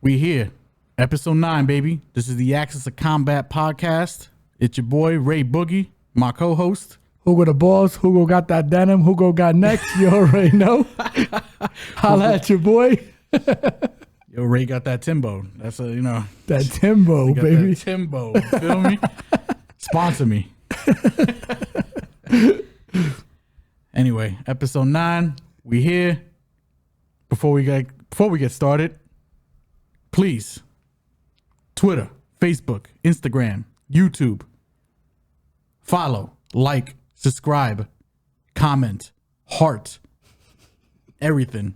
We here. Episode 9, baby. This is the Axis of Kombat podcast. It's your boy, Ray Boogie, my co-host. Hugo the boss. Hugo got that denim. Hugo got next. You already know. Holla at your boy. Yo, Ray got that Timbo. That's a, That Timbo, baby. That Timbo. Feel me? Sponsor me. Anyway, episode 9. We here. Before we get started, please, Twitter, Facebook, Instagram, YouTube, follow, like, subscribe, comment, heart, everything.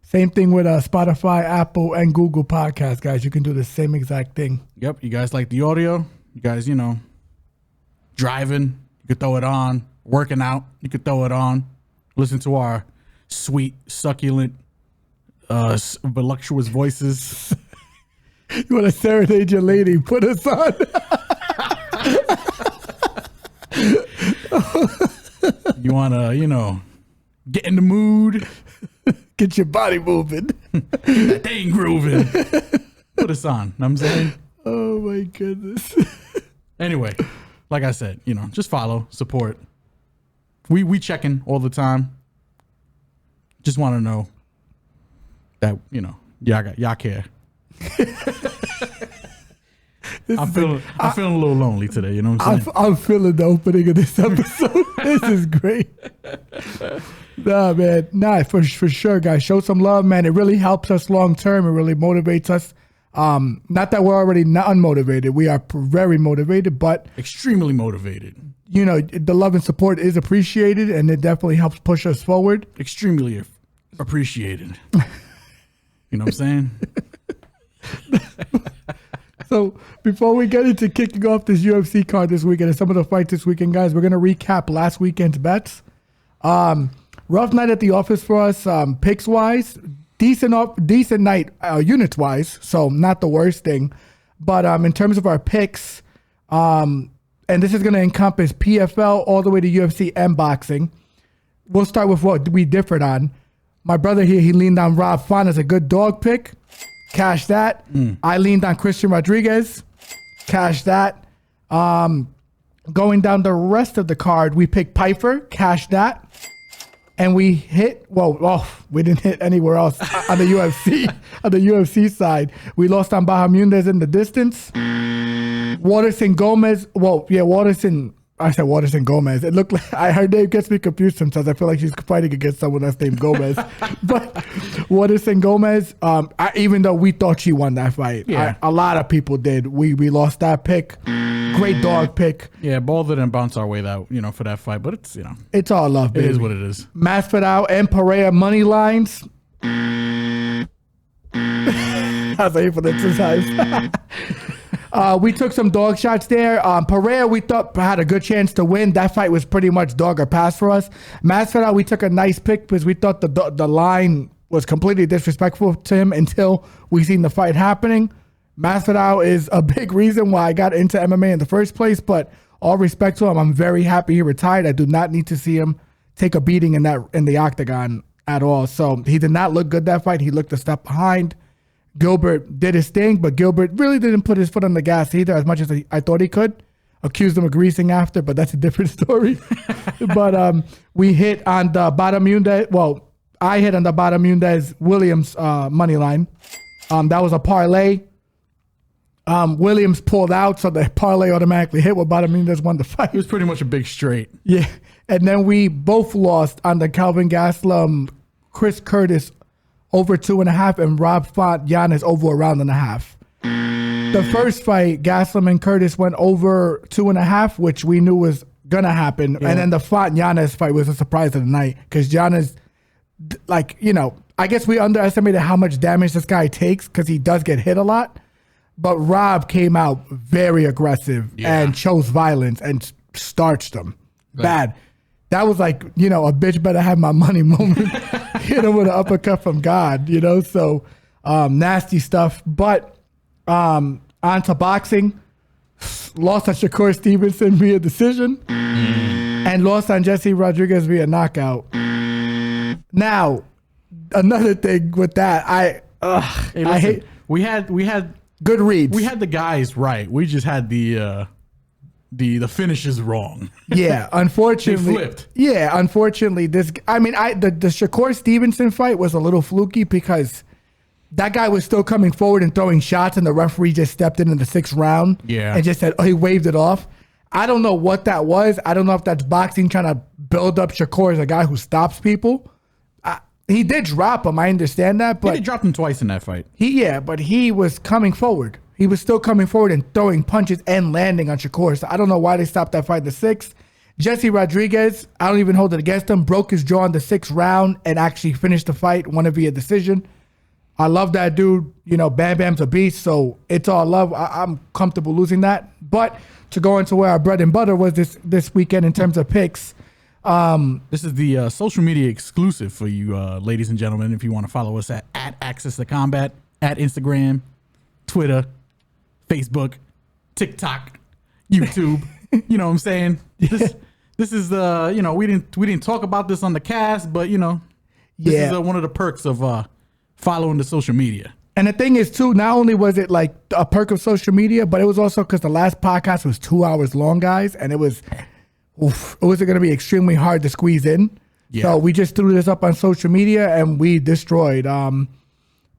Same thing with Spotify, Apple, and Google Podcasts, guys. You can do the same exact thing. Yep, you guys like the audio? You guys, driving, you could throw it on. Working out, you could throw it on. Listen to our sweet, succulent, voluptuous voices. You want to serenade your lady? Put us on. You want to, get in the mood. Get your body moving. That thing grooving. Put us on. Know what I'm saying? Oh, my goodness. Anyway, like I said, just follow, support. We checking all the time. Just want to know that, y'all care. I'm feeling a little lonely today, you know what I'm saying? I'm feeling the opening of this episode. This is great. Nah, man. Nah, for sure, guys. Show some love, man. It really helps us long term. It really motivates us. Not that we're already not unmotivated. We are very motivated, but extremely motivated. The love and support is appreciated, and it definitely helps push us forward. Extremely appreciated. You know what I'm saying? So before we get into kicking off this UFC card this weekend and some of the fights this weekend, guys, we're going to recap last weekend's bets. Rough night at the office for us, picks-wise. Decent night units-wise, so not the worst thing. But in terms of our picks, and this is going to encompass PFL all the way to UFC and boxing. We'll start with what we differed on. My brother here, he leaned on Rob Font as a good dog pick. Cash that. I leaned on Christian Rodriguez. Cash that. Going down the rest of the card, we picked Piper. Cash that. And we hit, we didn't hit anywhere else on the UFC. On the UFC side, we lost on Bahamundes in the distance. Waterson Gomes. I said Waterson Gomez. It looked like her name gets me confused sometimes. I feel like she's fighting against someone that's named Gomez. But Waterson Gomez, even though we thought she won that fight, a lot of people did. We lost that pick. Great dog pick. Yeah, both of them bounce our way that for that fight, but it's it's all love, baby. It is what it is. Masvidal and Pereira money lines. How's that for the exercise? We took some dog shots there. Pereira, we thought had a good chance to win. That fight was pretty much dog or pass for us. Masvidal, we took a nice pick because we thought the line was completely disrespectful to him until we seen the fight happening. Masvidal is a big reason why I got into MMA in the first place, but all respect to him, I'm very happy he retired. I do not need to see him take a beating in the octagon at all. So he did not look good that fight. He looked a step behind. Gilbert did his thing, but Gilbert really didn't put his foot on the gas either as much as I thought he could. Accused him of greasing after, but that's a different story. But we hit on the Bahamundes. Well, I hit on the Bahamundes Williams money line. That was a parlay. Williams pulled out, so the parlay automatically hit with Bahamundes won the fight. It was pretty much a big straight. Yeah. And then we both lost on the Calvin Gastelum, Chris Curtis over 2.5, and Rob Font Giannis over a round and a half. The first fight, Gastelum and Curtis went over 2.5, which we knew was gonna happen. Yeah. And then the Font Giannis fight was a surprise of the night because Giannis, I guess we underestimated how much damage this guy takes because he does get hit a lot. But Rob came out very aggressive and chose violence and starched him bad. That was like, a bitch better have my money moment. Hit him with an uppercut from God, So nasty stuff. But on to boxing. Lost on Shakur Stevenson via decision. And lost on Jesse Rodriguez via knockout. Now, another thing with that, Hey, I hate we had good reads. we had the guys right. We just had the finishes wrong. Yeah, unfortunately, They flipped. Yeah, unfortunately, the Shakur Stevenson fight was a little fluky because that guy was still coming forward and throwing shots, and the referee just stepped in the 6th round. Yeah. And just said, he waved it off. I don't know what that was. I don't know if that's boxing trying to build up Shakur as a guy who stops people. He did drop him. I understand that, but He dropped him twice in that fight. but he was coming forward. He was still coming forward and throwing punches and landing on Shakur. So I don't know why they stopped that fight in the 6th. Jesse Rodriguez, I don't even hold it against him, broke his jaw in the 6th round and actually finished the fight, won it via decision. I love that dude. You know, Bam Bam's a beast, so it's all love. I'm comfortable losing that. But to go into where our bread and butter was this weekend in terms of picks. This is the social media exclusive for you, ladies and gentlemen. If you want to follow us at Access to Combat, at Instagram, Twitter, Facebook, TikTok, YouTube. You know what I'm saying? This is we didn't talk about this on the cast, but this is one of the perks of following the social media. And the thing is too, not only was it like a perk of social media, but it was also because the last podcast was 2 hours long, guys, and it was going to be extremely hard to squeeze in. Yeah. So we just threw this up on social media and we destroyed.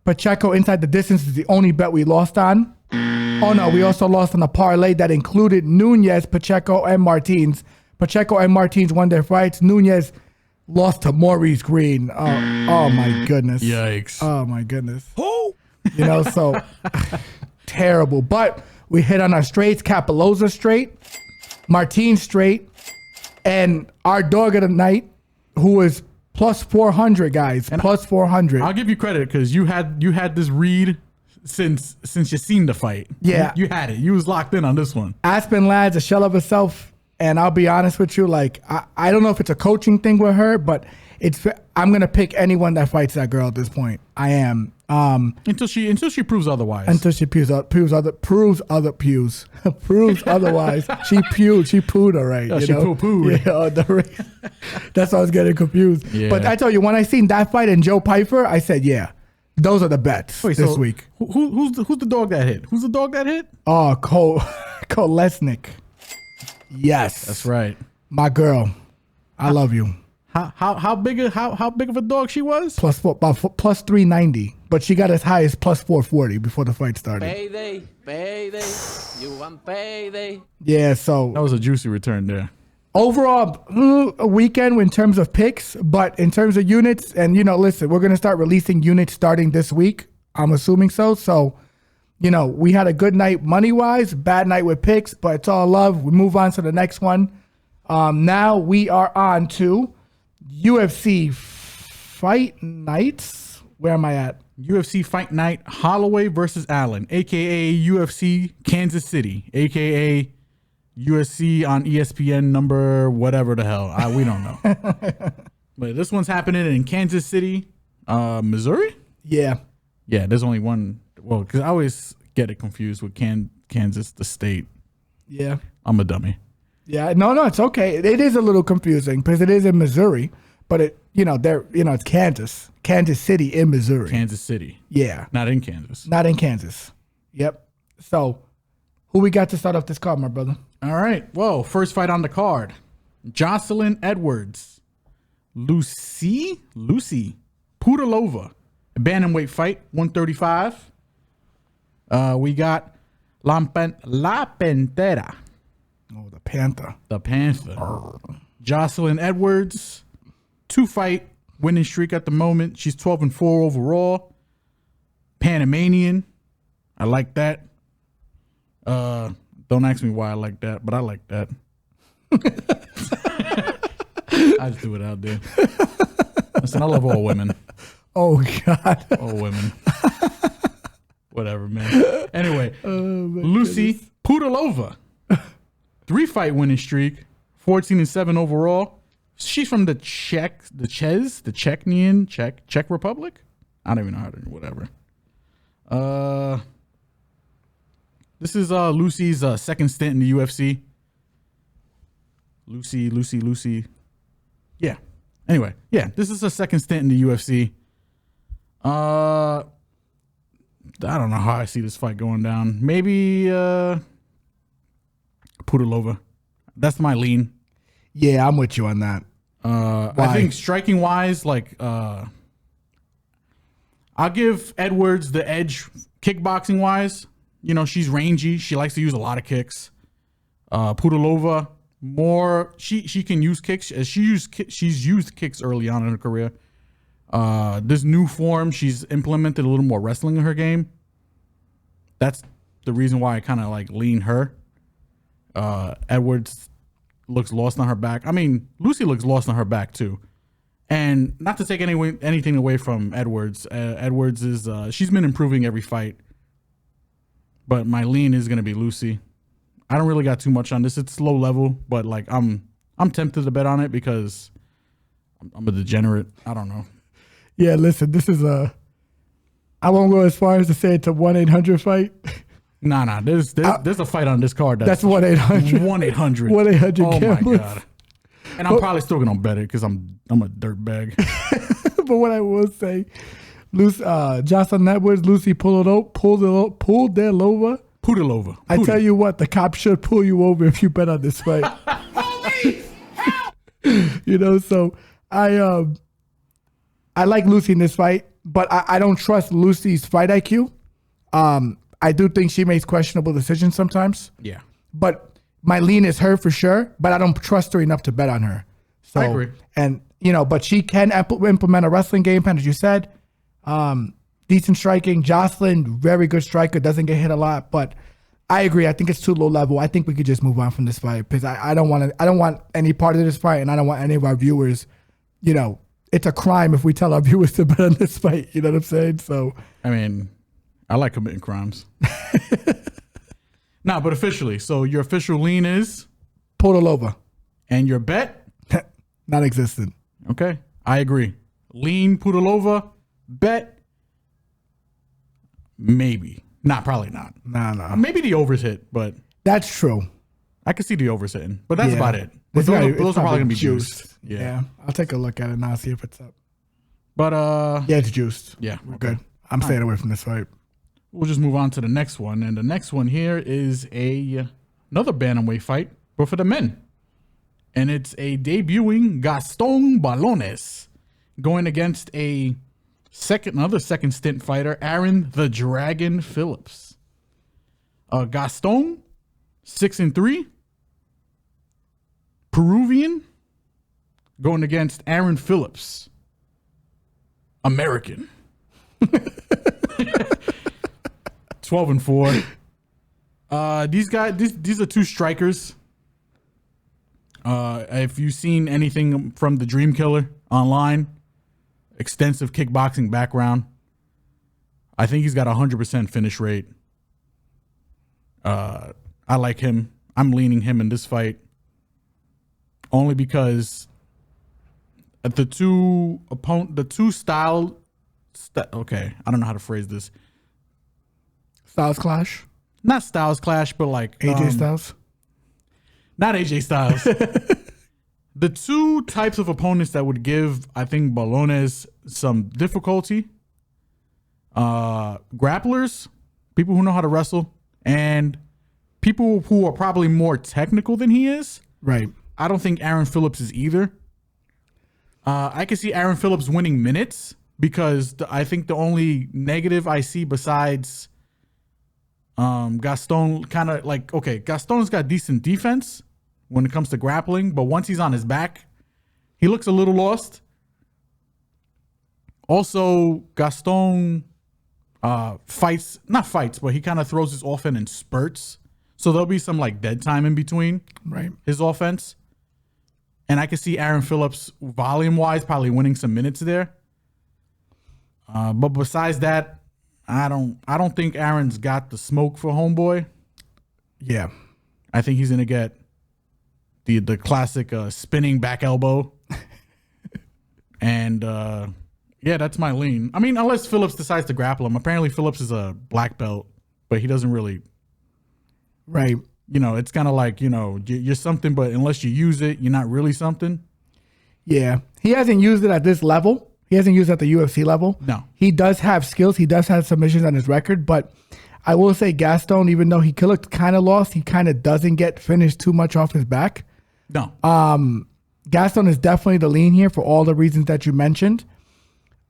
Pacheco inside the distance is the only bet we lost on. Oh no, we also lost on a parlay that included Nunez, Pacheco, and Martins. Pacheco and Martins won their fights. Nunez lost to Maurice Green. Oh my goodness. Yikes. Oh my goodness. Who? So terrible. But we hit on our straights, Capoloza straight, Martins straight, and our dog of the night, who was plus 400, guys. And plus 400. I'll give you credit because you had this read since you seen the fight. Yeah. You had it. You was locked in on this one. Aspen Ladd's a shell of herself. And I'll be honest with you, like, I don't know if it's a coaching thing with her, but I'm going to pick anyone that fights that girl at this point. I am. Until she proves otherwise. Until she proves otherwise. She pooed all right. She poo-pooed. Yeah, that's why I was getting confused. Yeah. But I tell you, when I seen that fight and Joe Pyfer, I said, yeah, those are the bets this week. Who's the dog that hit? Who's the dog that hit? Oh, Cole Lesnick. Yes, that's right. My girl, I love you. How big of a dog she was? Plus 390, but she got as high as plus 440 before the fight started. Payday, you want payday? Yeah, so that was a juicy return there. Overall, a weekend in terms of picks, but in terms of units, and listen, we're gonna start releasing units starting this week. I'm assuming so. So. We had a good night money-wise, bad night with picks, but it's all love. We move on to the next one. Now we are on to UFC Fight Nights. Where am I at? UFC Fight Night, Holloway versus Allen, a.k.a. UFC Kansas City, a.k.a. USC on ESPN number whatever the hell. We don't know. But this one's happening in Kansas City, Missouri? Yeah. Yeah, there's only one. Well, because I always get it confused with Kansas, the state. Yeah. I'm a dummy. Yeah, no, it's okay. It is a little confusing because it is in Missouri, but it's Kansas City in Missouri. Kansas City. Yeah. Not in Kansas. Not in Kansas. Yep. So, who we got to start off this card, my brother? All right. Well, first fight on the card. Joselyne Edwards. Lucie Pudilová. Bantamweight fight, 135. We got La Pantera. Oh, the Panther. The Panther. Joselyne Edwards, 2-fight winning streak at the moment. She's 12-4 overall. Panamanian. I like that. Don't ask me why I like that, but I like that. I just threw it out there. Listen, I love all women. Oh, God. All women. Whatever, man. Anyway, Lucie Pudilová, 3-fight winning streak, 14-7 overall. She's from the Czech Republic. I don't even know how to. Whatever. This is Lucie's second stint in the UFC. Lucie. Yeah. Anyway, yeah, this is her second stint in the UFC. I don't know how I see this fight going down. Maybe Pudilová. That's my lean. Yeah, I'm with you on that. I think striking wise, like I'll give Edwards the edge kickboxing wise. You know, she's rangy. She likes to use a lot of kicks. Pudilová, more she can use kicks. She's used kicks early on in her career. This new form, she's implemented a little more wrestling in her game. That's the reason why I kind of like lean her. Edwards looks lost on her back. I mean, Lucie looks lost on her back too. And not to take anything away from Edwards. Edwards is she's been improving every fight. But my lean is gonna be Lucie. I don't really got too much on this. It's low level, but like I'm tempted to bet on it because I'm a degenerate. I don't know. Yeah, listen, this is I won't go as far as to say it's a 1-800 fight. Nah. There's a fight on this card That's 1-800. 1-800. 1-800 Oh gamblers. my god. And I'm probably still gonna bet it because I'm a dirtbag. But what I will say, Joselyne Edwards, Lucie Pudilová. Pudilová. Tell you what, the cops should pull you over if you bet on this fight. You know, so I like Lucie in this fight, but I don't trust Lucie's fight IQ. I do think she makes questionable decisions sometimes. Yeah. But my lean is her for sure, but I don't trust her enough to bet on her. So, I agree. And, you know, but she can implement a wrestling game plan, as you said. Decent striking. Joselyne, very good striker, doesn't get hit a lot, but I agree. I think it's too low level. I think we could just move on from this fight because I don't want any part of this fight, and I don't want any of our viewers, you know, it's a crime if we tell our viewers to bet on this fight. You know what I'm saying? So, I mean, I like committing crimes. Nah, but officially, so your official lean is Pudilová. And your bet? Non-existent. Okay, I agree. Lean Pudilová, bet maybe. Nah, probably not. Nah. Maybe the overs hit, but That's true. I can see the overs hitting. But that's Yeah. about it. But It's those are probably gonna be juiced. Yeah. I'll take a look at it now, see if it's up. But Yeah, it's juiced. yeah, We're okay. good. I'm staying away from this fight. We'll just move on to the next one, and the next one here is another bantamweight fight, but for the men, and it's a debuting Gaston Bolaños going against another second stint fighter, Aaron the Dragon Phillips. Gaston, 6-3, Peruvian, going against Aaron Phillips, American. 12-4. These guys, these are two strikers. If you've seen anything from the Dream Killer online, extensive kickboxing background, I think he's got 100% finish rate. I like him. I'm leaning him in this fight only because the two style. Okay, I don't know how to phrase this. Styles clash? Not Styles clash, but like AJ Styles? Not AJ Styles. The two types of opponents that would give, I think, Bolaños some difficulty. Grapplers, people who know how to wrestle, and people who are probably more technical than he is. Right. I don't think Aaron Phillips is either. I can see Aaron Phillips winning minutes because I think the only negative I see besides Gaston kind of like, okay, Gaston's got decent defense when it comes to grappling, but once he's on his back, he looks a little lost. Also, Gaston not fights, but he kind of throws his offense in spurts. So there'll be some like dead time in between his offense. And I can see Aaron Phillips volume-wise probably winning some minutes there. But besides that, I don't think Aaron's got the smoke for homeboy. Yeah. I think he's gonna get the classic spinning back elbow. And yeah, that's my lean. I mean, unless Phillips decides to grapple him. Apparently Phillips is a black belt, but he doesn't really. Right. You know, it's kind of like, you know, you're something, but unless you use it, you're not really something. Yeah. He hasn't used it at this level. He hasn't used at the UFC level. No. He does have skills. He does have submissions on his record, but I will say Gaston, even though he looked kind of lost, he kind of doesn't get finished too much off his back. No. Gaston is definitely the lean here for all the reasons that you mentioned.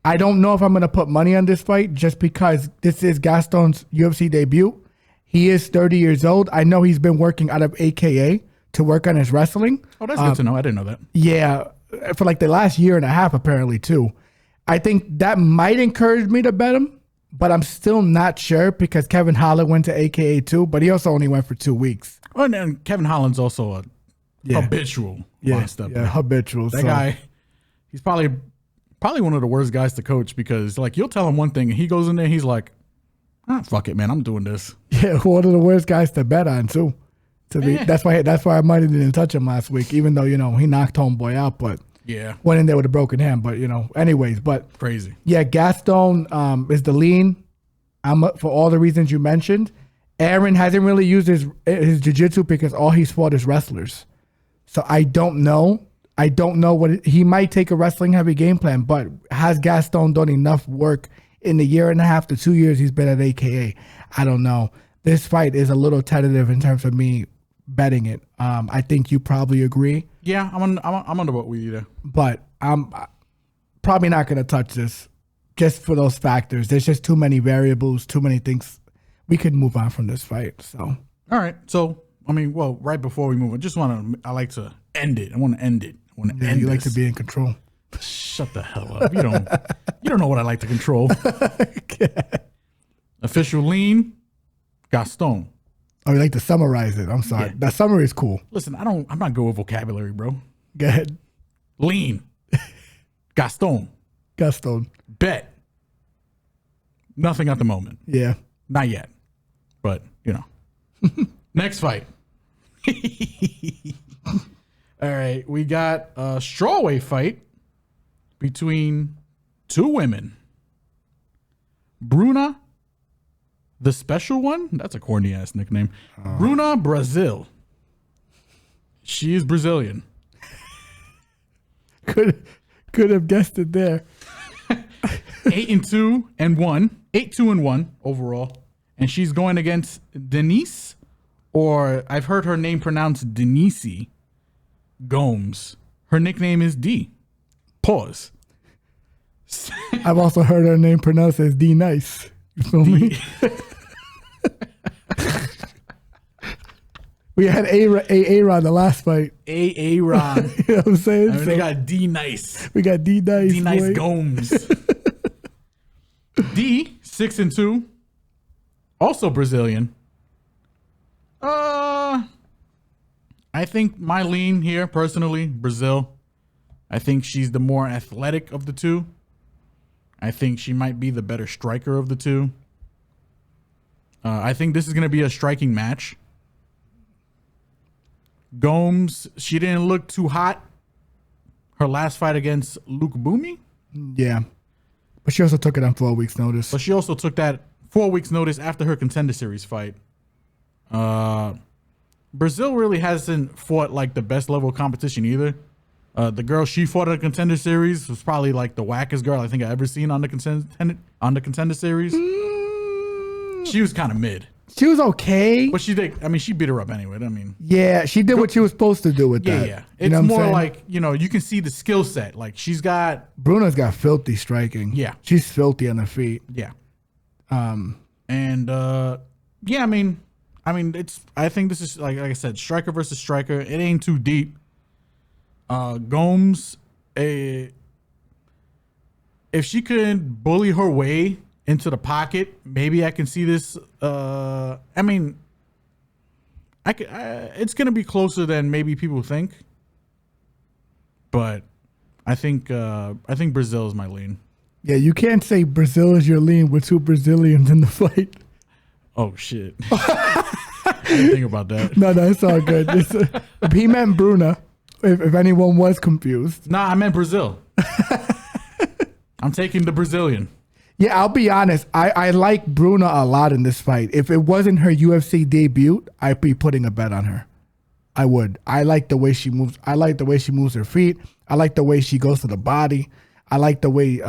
I don't know if I'm going to put money on this fight just because this is Gaston's UFC debut. He is 30 years old. I know he's been working out of AKA to work on his wrestling. Oh, that's good to know. I didn't know that. Yeah, for like the last year and a half, apparently, too. I think that might encourage me to bet him, but I'm still not sure because Kevin Holland went to AKA too, but he also only went for 2 weeks. Oh, and then Kevin Holland's also a habitual monster. Yeah, habitual. That guy, he's probably one of the worst guys to coach because, like, you'll tell him one thing and he goes in there, he's like, fuck it, man, I'm doing this. Yeah, one of the worst guys to bet on too. That's why I might have didn't touch him last week, even though, you know, he knocked homeboy out, but went in there with a broken hand. But, you know, anyways, but crazy. Yeah, Gaston is the lean. I'm up for all the reasons you mentioned. Aaron hasn't really used his jiu-jitsu because all he's fought is wrestlers. So I don't know. He might take a wrestling heavy game plan, but has Gaston done enough work in the year and a half to 2 years he's been at AKA? I don't know. This fight is a little tentative in terms of me betting it. I think you probably agree. Yeah, I'm on the boat with you there. But I'm probably not going to touch this just for those factors. There's just too many variables, too many things. We could move on from this fight. So, all right. So, I mean, well, right before we move on, I like to end it. I want to end it. You like to be in control. Shut the hell up. You don't know what I like to control. Okay. Official lean, Gaston. Oh, you like to summarize it. I'm sorry. Yeah. That summary is cool. Listen, I'm not good with vocabulary, bro. Go ahead. Lean. Gaston. Bet. Nothing at the moment. Yeah. Not yet. But, you know. Next fight. All right. We got a strawweight fight between two women. Bruna, the special one? That's a corny ass nickname. Bruna Brasil. She is Brazilian. Could have guessed it there. 8-2 and 1. 8-2 and 1 overall. And she's going against Denise, or I've heard her name pronounced Denise Gomes. Her nickname is D. Pause. I've also heard her name pronounced as D Nice. You feel me? We had A-Ron the last fight. A-Ron. You know what I'm saying? I mean, they got D Nice. We got D Nice. D Nice Gomes. D, 6-2. Also Brazilian. I think my lean here, personally, Brazil. I think she's the more athletic of the two. I think she might be the better striker of the two. I think this is going to be a striking match. Gomes, she didn't look too hot. Her last fight against Luke Boomy. Yeah. But she also took it on 4 weeks' notice. But she also took that 4 weeks' notice after her Contender Series fight. Brazil really hasn't fought like the best level of competition either. The girl she fought at the Contender Series was probably like the wackest girl I think I ever seen on the Contender Series. She was kind of mid. She was okay. But she did. I mean, she beat her up anyway. I mean, yeah, she did what she was supposed to do with that. Yeah. It's more like, you know, you can see the skill set. Like she's got. Bruna's got filthy striking. Yeah. She's filthy on her feet. Yeah. Yeah, I mean, I think this is like I said, striker versus striker. It ain't too deep. Gomes, if she could bully her way into the pocket, maybe I can see this. I mean, it's gonna be closer than maybe people think, but I think Brazil is my lean. Yeah, you can't say Brazil is your lean with two Brazilians in the fight. Oh shit! I didn't think about that. No, it's all good. He meant Bruna. If anyone was confused. Nah, I meant Brazil. I'm taking the Brazilian. Yeah, I'll be honest. I like Bruna a lot in this fight. If it wasn't her UFC debut, I'd be putting a bet on her. I would. I like the way she moves. I like the way she moves her feet. I like the way she goes to the body. I like the way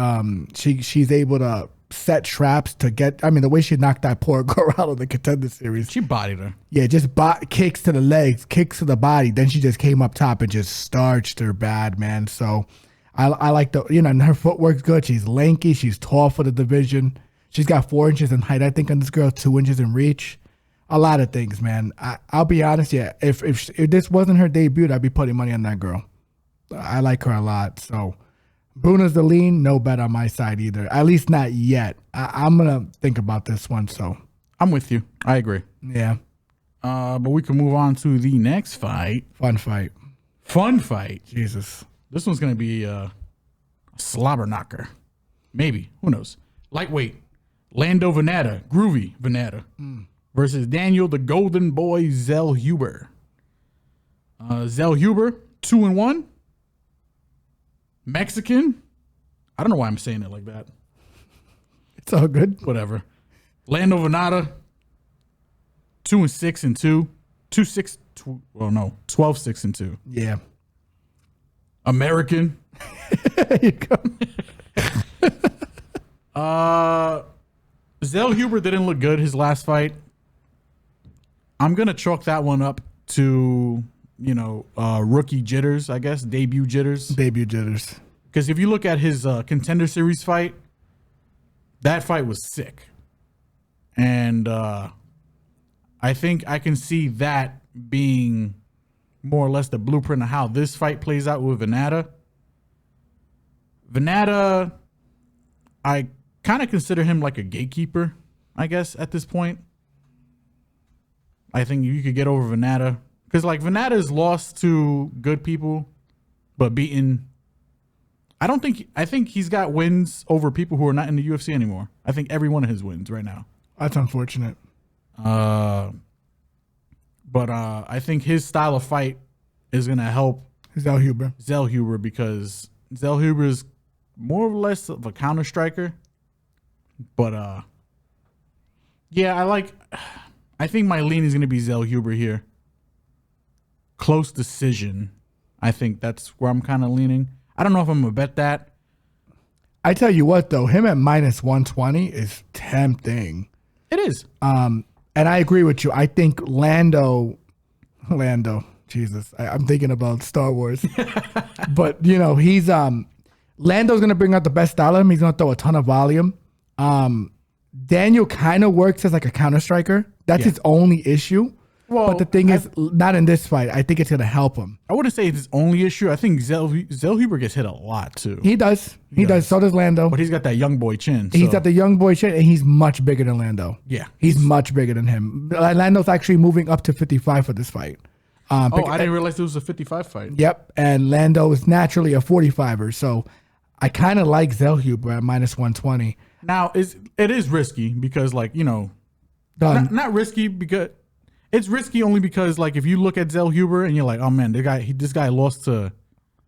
she's able to set traps to get. I mean, the way she knocked that poor girl out of the Contender Series. She bodied her. Yeah, just kicks to the legs, kicks to the body. Then she just came up top and just starched her bad, man. So I like and her footwork's good. She's lanky. She's tall for the division. She's got 4 inches in height, I think, on this girl, 2 inches in reach. A lot of things, man. I'll be honest, yeah. If this wasn't her debut, I'd be putting money on that girl. I like her a lot. So Bruna's the lean, no bet on my side either. At least not yet. I'm gonna think about this one. So I'm with you. I agree. Yeah. But we can move on to the next fight. Fun fight. Jesus. This one's gonna be a slobber knocker. Maybe. Who knows? Lightweight. Lando Vannata. Groovy Vannata. Versus Daniel the Golden Boy Zellhuber. Zellhuber, 2-1. Mexican. I don't know why I'm saying it like that. It's all good. Whatever. Lando Vannata, 2-6-2. 12-6-2. Yeah. American. There you go. Zellhuber didn't look good his last fight. I'm gonna chalk that one up to rookie jitters, I guess, debut jitters. Because if you look at his Contender Series fight, that fight was sick, and I think I can see that being more or less the blueprint of how this fight plays out with Vannata. Vannata, I kind of consider him like a gatekeeper, I guess, at this point. I think you could get over Vannata because, like, Vannata's lost to good people, but beaten. I think he's got wins over people who are not in the UFC anymore. I think every one of his wins right now. That's unfortunate. But I think his style of fight is gonna help Zellhuber because Zellhuber is more or less of a counter striker. But yeah, I think my lean is going to be Zellhuber here. Close decision. I think that's where I'm kind of leaning. I don't know if I'm going to bet that. I tell you what, though, him at -120 is tempting. It is. And I agree with you. I think Lando, Jesus, I'm thinking about Star Wars. But, he's Lando's going to bring out the best style of him. He's going to throw a ton of volume. Daniel kind of works as like a counter striker. That's his only issue. Well, but the thing is, not in this fight. I think it's going to help him. I wouldn't say it's his only issue. I think Zellhuber gets hit a lot too. He does. He does. So does Lando. But he's got that young boy chin. He's got the young boy chin, and he's much bigger than Lando. Yeah. He's much bigger than him. Lando's actually moving up to 55 for this fight. I didn't realize it was a 55 fight. Yep. And Lando is naturally a 45er. So I kind of like Zellhuber at -120. Now, it is risky because, like, not risky because it's risky only because, like, if you look at Zellhuber and you're like, oh man, this guy lost to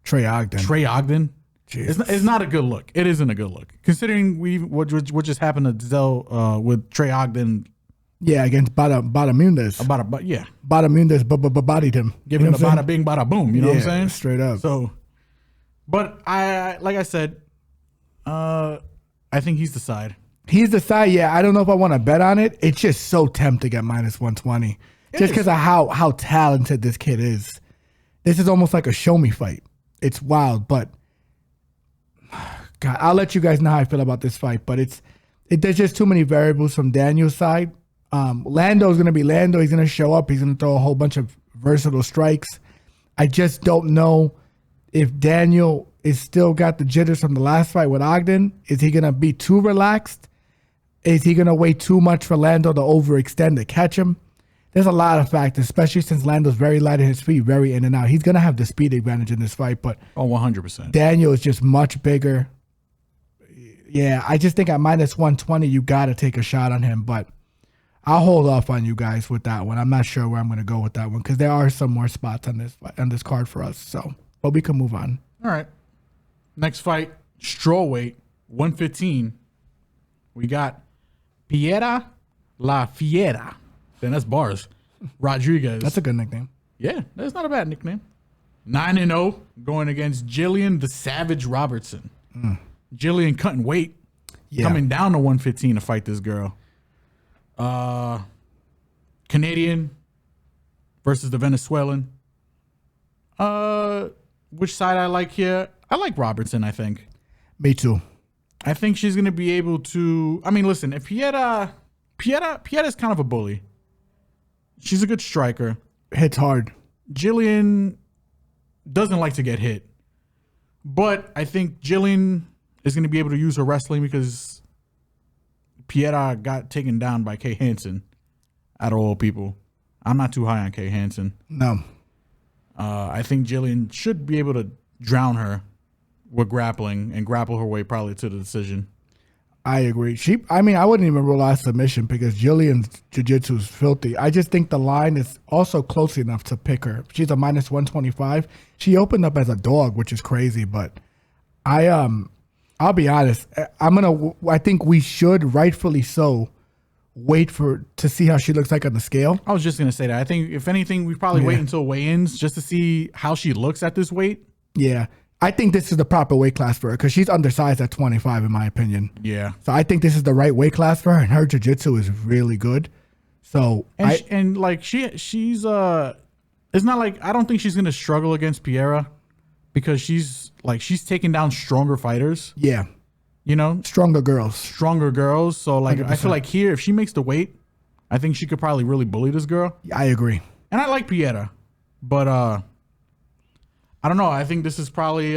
Trey Ogden. It's not a good look. It isn't a good look considering what just happened to Zell with Trey Ogden. Yeah, against Badamundes. Badamundes bodied him. Give him a bada bing, bada boom. You know what I'm saying? Straight up. So, but like I said, I think he's the side. He's the side, yeah. I don't know if I want to bet on it. It's just so tempting at -120. Just because of how talented this kid is. This is almost like a show me fight. It's wild, but God, I'll let you guys know how I feel about this fight. But there's just too many variables from Daniel's side. Lando's going to be Lando. He's going to show up. He's going to throw a whole bunch of versatile strikes. I just don't know if Daniel is still got the jitters from the last fight with Ogden. Is he going to be too relaxed? Is he going to wait too much for Lando to overextend to catch him? There's a lot of factors, especially since Lando's very light in his feet, very in and out. He's going to have the speed advantage in this fight, but 100%. Daniel is just much bigger. Yeah, I just think at -120, you got to take a shot on him, but I'll hold off on you guys with that one. I'm not sure where I'm going to go with that one because there are some more spots on this card for us. So, but we can move on. All right. Next fight, strawweight, 115. We got Piera La Fiera. Then that's bars. Rodriguez. That's a good nickname. Yeah, that's not a bad nickname. 9-0 going against Gillian the Savage Robertson. Gillian cutting weight, coming down to 115 to fight this girl. Canadian versus the Venezuelan. Which side I like here? I like Robertson, I think. Me too. I think she's going to be able to... I mean, listen, if Piera's kind of a bully. She's a good striker. Hits hard. Gillian doesn't like to get hit. But I think Gillian is going to be able to use her wrestling because Piera got taken down by Kay Hansen, out of all people. I'm not too high on Kay Hansen. No. I think Gillian should be able to drown her with grappling and grapple her way probably to the decision. I agree. I wouldn't even rule out submission because Gillian's jiu-jitsu is filthy. I just think the line is also close enough to pick her. She's a minus 125. She opened up as a dog, which is crazy, but I'll be honest. I think we should, rightfully so, wait to see how she looks like on the scale. I was just going to say that. I think if anything, we probably wait until weigh-ins just to see how she looks at this weight. Yeah. I think this is the proper weight class for her because she's undersized at 25 in my opinion. Yeah. So I think this is the right weight class for her, and her jiu-jitsu is really good. So she's it's not like I don't think she's gonna struggle against Piera because she's taking down stronger fighters. Yeah. You know? Stronger girls. So like 100%. I feel like here, if she makes the weight, I think she could probably really bully this girl. I agree. And I like Piera. But I don't know. I think this is probably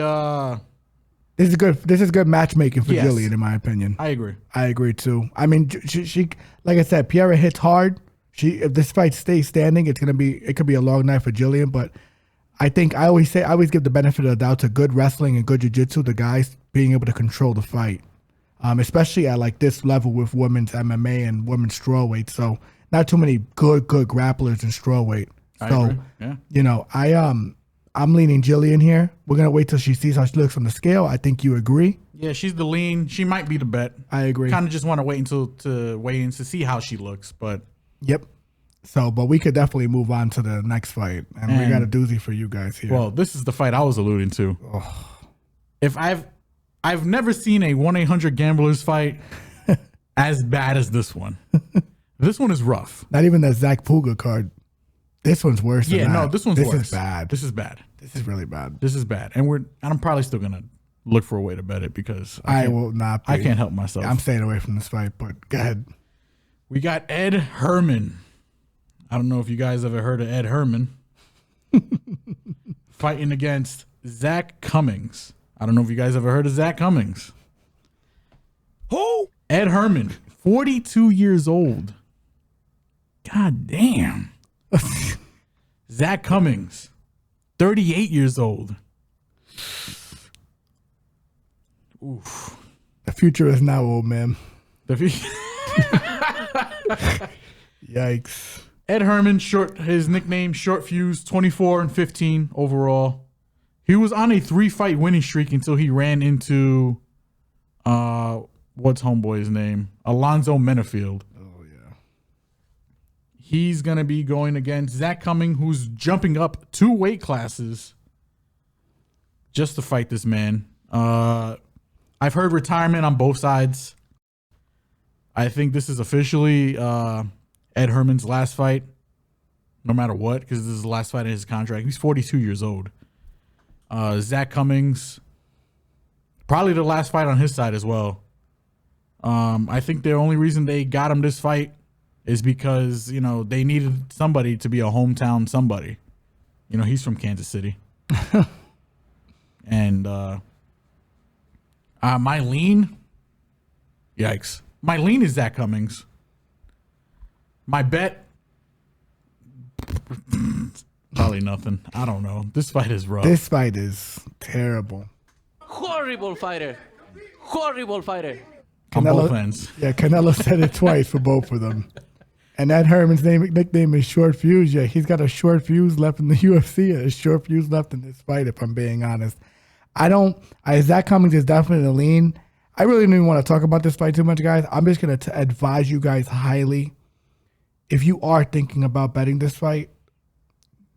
This is good matchmaking for Gillian, in my opinion. I agree. I agree too. I mean, she like I said, Piera hits hard. If this fight stays standing, it could be a long night for Gillian. But I think I always give the benefit of the doubt to good wrestling and good jiu-jitsu, the guys being able to control the fight, especially at like this level with women's MMA and women's strawweight. So not too many good grapplers in strawweight. So I'm leaning Gillian here. We're going to wait till she sees how she looks on the scale. I think you agree. Yeah, she's the lean. She might be the bet. I agree. Kind of just want to wait to weigh in to see how she looks. But yep. So, but we could definitely move on to the next fight. And we got a doozy for you guys here. Well, this is the fight I was alluding to. Oh. If I've never seen a 1-800-Gamblers fight as bad as this one. This one is rough. Not even that Zach Puga card. This one's worse than that. No, this one's worse. This is bad. This is bad. This is really bad. This is bad. And I'm probably still going to look for a way to bet it because I will not be. I can't help myself. I'm staying away from this fight, but go ahead. We got Ed Herman. I don't know if you guys ever heard of Ed Herman. Fighting against Zak Cummings. I don't know if you guys ever heard of Zak Cummings. Who? Ed Herman, 42 years old. God damn. Zak Cummings, 38 years old. Oof. The future is now, old man. Yikes. Ed Herman, his nickname, Short Fuse, 24-15 overall. He was on a 3-fight winning streak until he ran into, what's homeboy's name? Alonzo Menafield. Oh, yeah. He's going to be going against Zak Cummings, who's jumping up 2 weight classes just to fight this man. I've heard retirement on both sides. I think this is officially Ed Herman's last fight, no matter what, because this is the last fight in his contract. He's 42 years old. Zak Cummings, probably the last fight on his side as well. I think the only reason they got him this fight is because, they needed somebody to be a hometown somebody. He's from Kansas City. And my lean, yikes. My lean is Zak Cummings. My bet, probably nothing. I don't know. This fight is rough. This fight is terrible. Horrible fighter. Horrible fighter. On both ends. Yeah, Canelo said it twice for both of them. And Ed Herman's nickname is Short Fuse. Yeah, he's got a short fuse left in the UFC. A short fuse left in this fight, if I'm being honest. Zak Cummings is definitely the lean. I really don't even want to talk about this fight too much, guys. I'm just going to advise you guys highly. If you are thinking about betting this fight,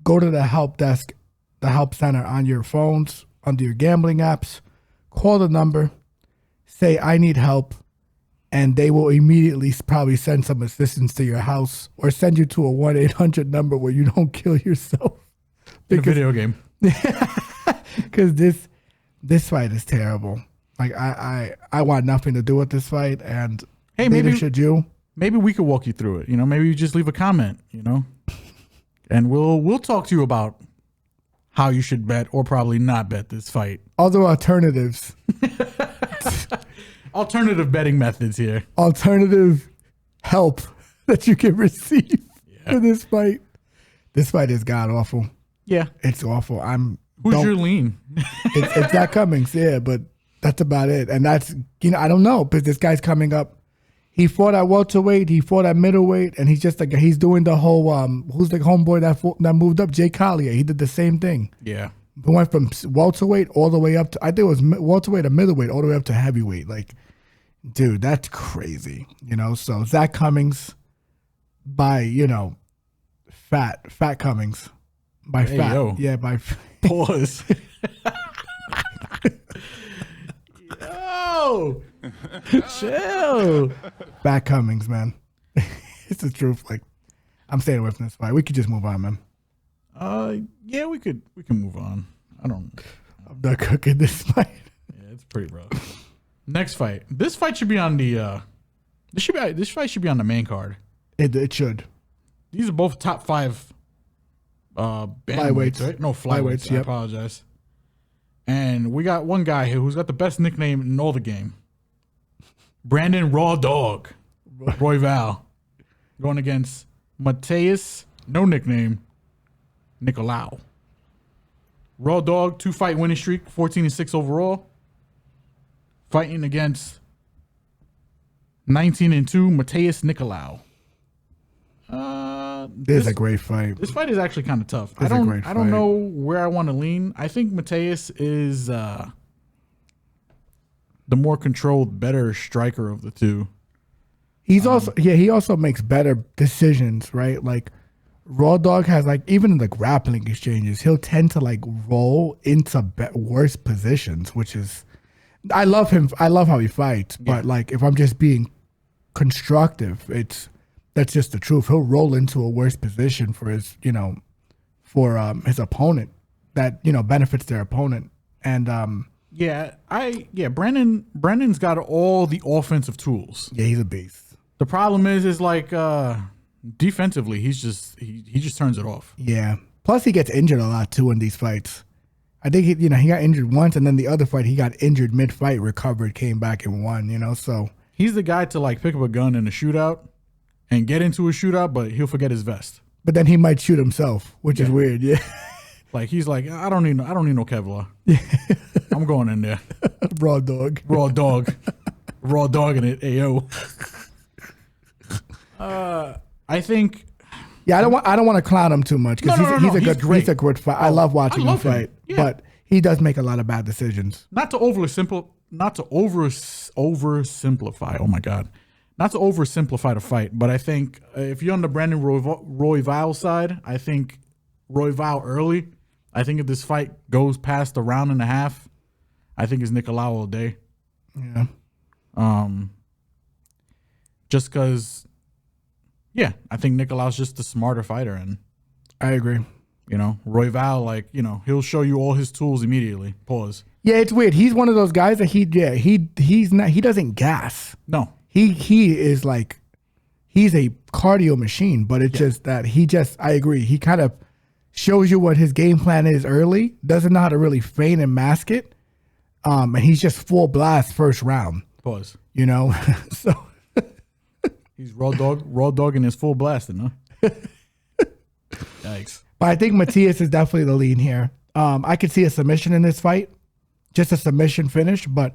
go to the help desk, the help center on your phones, under your gambling apps. call the number, say, I need help, and they will immediately probably send some assistance to your house or send you to a 1-800 number where you don't kill yourself. In a video game. Because this fight is terrible. Like, I want nothing to do with this fight, and hey, neither maybe should you. Maybe we could walk you through it. You know, maybe you just leave a comment, you know, and we'll talk to you about how you should bet or probably not bet this fight. Other alternatives. Alternative betting methods here. Alternative help that you can receive for this fight. This fight is god awful. Yeah. It's awful. Who's your lean? It's Zak Cummings, yeah, but that's about it. And that's, you know, I don't know, because this guy's coming up. He fought at welterweight, he fought at middleweight, and he's just like, he's doing the whole, who's the homeboy that moved up? Jay Collier. He did the same thing. Yeah. He went from welterweight all the way up to, I think it was welterweight to middleweight, all the way up to heavyweight. Like, dude, that's crazy, you know? So Zak Cummings by, you know, fat Cummings. By hey, fat. yo. Yeah, by Pause. Yo. Chill. Fat Cummings, man. It's the truth. Like, I'm staying away from this fight. We could just move on, man. Yeah, we can move on. I'm not cooking this fight. Yeah, it's pretty rough. Next fight. This fight should be on the this fight should be on the main card. It should. These are both top 5 Flyweights, bantamweights, right? No, flyweights. I yep. apologize. And we got one guy here who's got the best nickname in all the game. Brandon Raw Dog Royval going against Matheus, no nickname, Nicolau. Raw Dog, 2-fight winning streak, 14-6 overall. Fighting against 19-2 Matheus Nicolau. This is a great fight. This fight is actually kind of tough. It's a great I don't fight. know where I want to lean. I think Matheus is the more controlled, better striker of the two. He's he also makes better decisions, right? Like, Raw Dog has, like, even in the grappling exchanges, he'll tend to, like, roll into worse positions, which is, I love him. I love how he fights, but like, if I'm just being constructive, that's just the truth. He'll roll into a worse position for his, you know, for his opponent that, you know, benefits their opponent. And Brandon's got all the offensive tools. yeah, he's a beast. The problem is like defensively, he just turns it off. Yeah. Plus, he gets injured a lot too in these fights. I think he got injured once, and then the other fight he got injured mid-fight, recovered, came back and won. You know, so he's the guy to like pick up a gun in a shootout and get into a shootout, but he'll forget his vest. But then he might shoot himself, which is weird. Yeah. Like, he's like, I don't need no Kevlar. I'm going in there. Raw Dog. Raw dog in it. Ayo. I think. Yeah, I don't want to clown him too much because he's a good fight. I love watching him fight, yeah. but he does make a lot of bad decisions. Not to oversimplify. Oh my God. Not to oversimplify the fight, but I think if you're on the Brandon Royval side, I think Royval early. I think if this fight goes past a round and a half, I think it's Nicolau all day. Yeah. Just because, yeah, I think Nicolau's just the smarter fighter, and I agree. You know, Royval, like, you know, he'll show you all his tools immediately. Pause. Yeah, it's weird. He's one of those guys that he doesn't gas. No. He is like, he's a cardio machine, but it's just that I agree. He kind of shows you what his game plan is early, doesn't know how to really feign and mask it. And he's just full blast first round. Pause. You know? So he's raw dog in his full blasting, huh? Yikes. But I think Matheus is definitely the lead here. I could see a submission in this fight, just a submission finish, but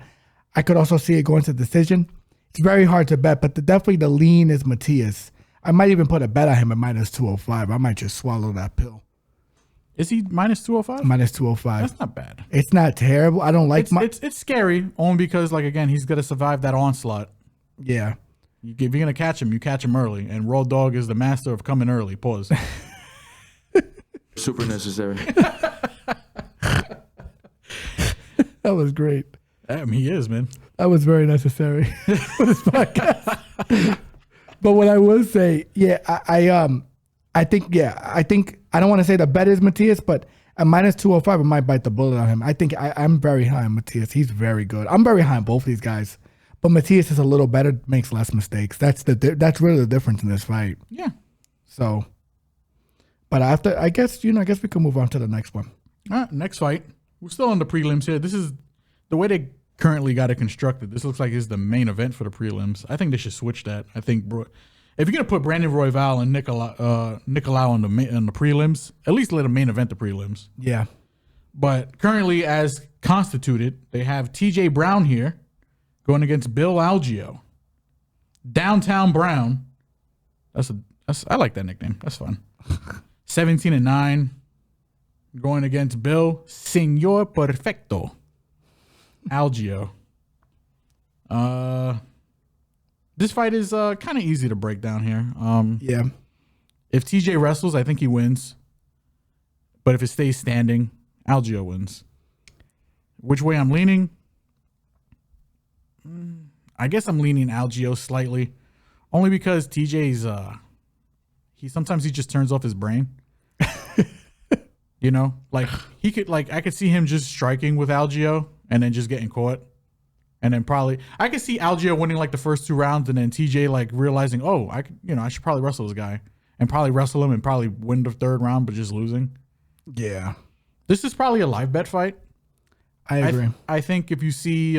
I could also see it going to decision. It's very hard to bet, but definitely the lean is Matheus. I might even put a bet on him at minus 205. I might just swallow that pill. Is he minus 205? Minus 205. That's not bad. It's not terrible. I don't like it's scary only because, like, again, he's going to survive that onslaught. Yeah. If you're going to catch him, you catch him early. And Raw Dog is the master of coming early. Pause. Super necessary. That was great. He is, man. That was very necessary for this podcast. But what I will say, I think I don't want to say the bet is Matheus, but at minus 205, I might bite the bullet on him. I think I'm very high on Matheus. He's very good. I'm very high on both these guys, but Matheus is a little better, makes less mistakes. That's really the difference in this fight. Yeah. So, but I guess we can move on to the next one. All right, next fight. We're still on the prelims here. This is the way they currently got it constructed. This looks like it's the main event for the prelims. I think they should switch that. I think if you're gonna put Brandon Royval and Nicolau on the prelims, at least let them main event the prelims. Yeah. But currently, as constituted, they have T.J. Brown here going against Bill Algeo. Downtown Brown. I like that nickname. That's fun. 17-9, going against Bill Senor Perfecto Algeo. This fight is kind of easy to break down here. Yeah. If TJ wrestles, I think he wins. But if it stays standing, Algeo wins. Which way I'm leaning? I guess I'm leaning Algeo slightly, only because TJ's sometimes he just turns off his brain. You know, like I could see him just striking with Algeo and then just getting caught. And then I could see Algeo winning like the first 2 rounds and then TJ like realizing, I should probably wrestle this guy and probably wrestle him and probably win the 3rd round, but just losing. Yeah. This is probably a live bet fight. I agree. I think if you see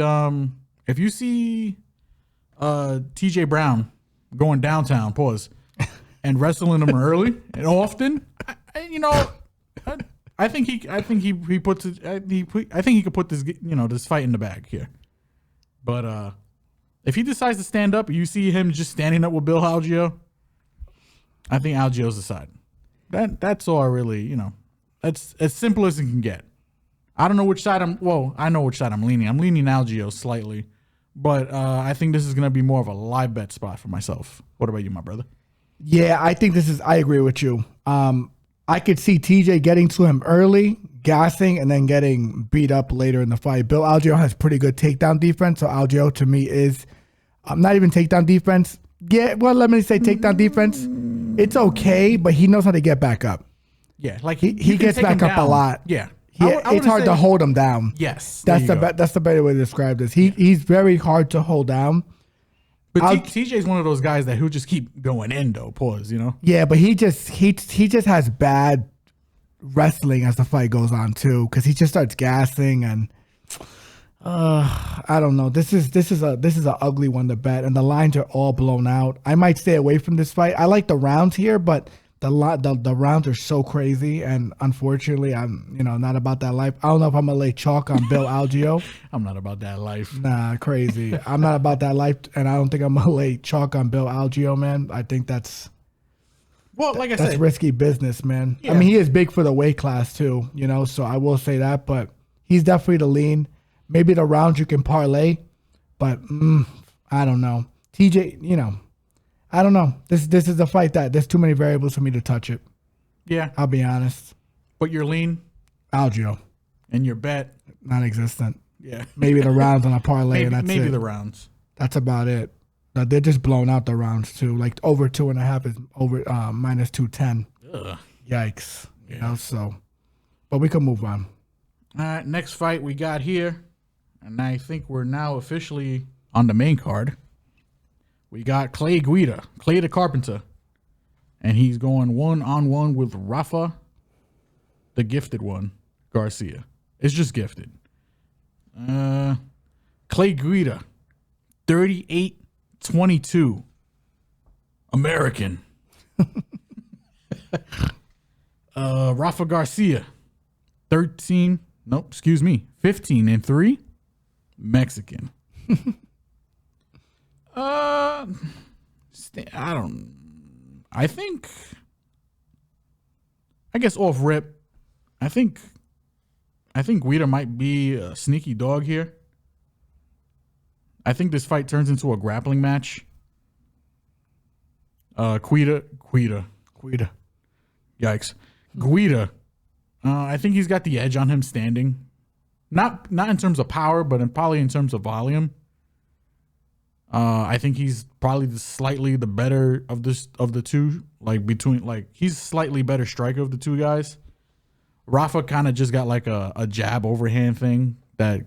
TJ Brown going downtown, and wrestling him early and often, I think he puts it. I think he could put this fight in the bag here. But if he decides to stand up, you see him just standing up with Bill Algeo, I think Algeo's the side. That's all I really, that's as simple as it can get. I don't know which side I know which side I'm leaning. I'm leaning Algeo slightly, but I think this is going to be more of a live bet spot for myself. What about you, my brother? Yeah, I think I agree with you. I could see TJ getting to him early, gassing, and then getting beat up later in the fight. Bill Algeo has pretty good takedown defense, so Algeo to me is not even takedown defense. Yeah, well, let me say takedown defense. It's okay, but he knows how to get back up. Yeah, like he gets back up a lot. Yeah. It's hard to hold him down. Yes. That's the better way to describe this. He's very hard to hold down. But TJ's one of those guys that he'll just keep going in though. Yeah, but he just has bad wrestling as the fight goes on too, because he just starts gassing and I don't know. This is a ugly one to bet, and the lines are all blown out. I might stay away from this fight. I like the rounds here, but the rounds are so crazy, and unfortunately, I'm not about that life. I don't know if I'm gonna lay chalk on Bill Algeo. I'm not about that life. Nah, crazy. I'm not about that life, and I don't think I'm gonna lay chalk on Bill Algeo, man. I think that's risky business, man. Yeah. I mean, he is big for the weight class too, so I will say that, but he's definitely the lean. Maybe the rounds you can parlay, but I don't know. TJ, I don't know. This is a fight that there's too many variables for me to touch it. Yeah. I'll be honest. But you're lean? Algeo. And your bet? Non-existent. Yeah. Maybe the rounds on a parlay, and that's maybe it. The rounds. That's about it. They're just blown out the rounds too. Like over 2.5 is over minus 210. Ugh. Yikes. Yeah. So, but we can move on. All right. Next fight we got here, and I think we're now officially on the main card. We got Clay Guida, Clay the Carpenter, and he's going 1-on-1 with Rafa, the gifted one, García. It's just gifted. Clay Guida, 38-22, American. Rafa García, 15-3, Mexican. I guess off rip, I think Guida might be a sneaky dog here. I think this fight turns into a grappling match. Guida. Yikes. Guida. I think he's got the edge on him standing. Not in terms of power, but probably in terms of volume. I think he's probably slightly the better of the two. He's slightly better striker of the two guys. Rafa kind of just got like a jab overhand thing that,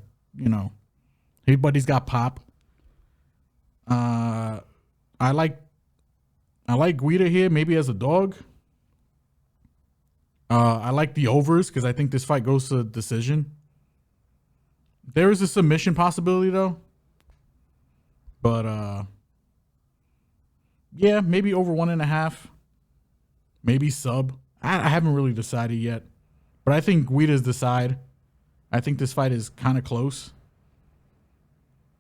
but he's got pop. I like Guida here, maybe as a dog. I like the overs because I think this fight goes to decision. There is a submission possibility though. But yeah, maybe over 1.5. Maybe sub. I haven't really decided yet. But I think Guida's the side. I think this fight is kind of close.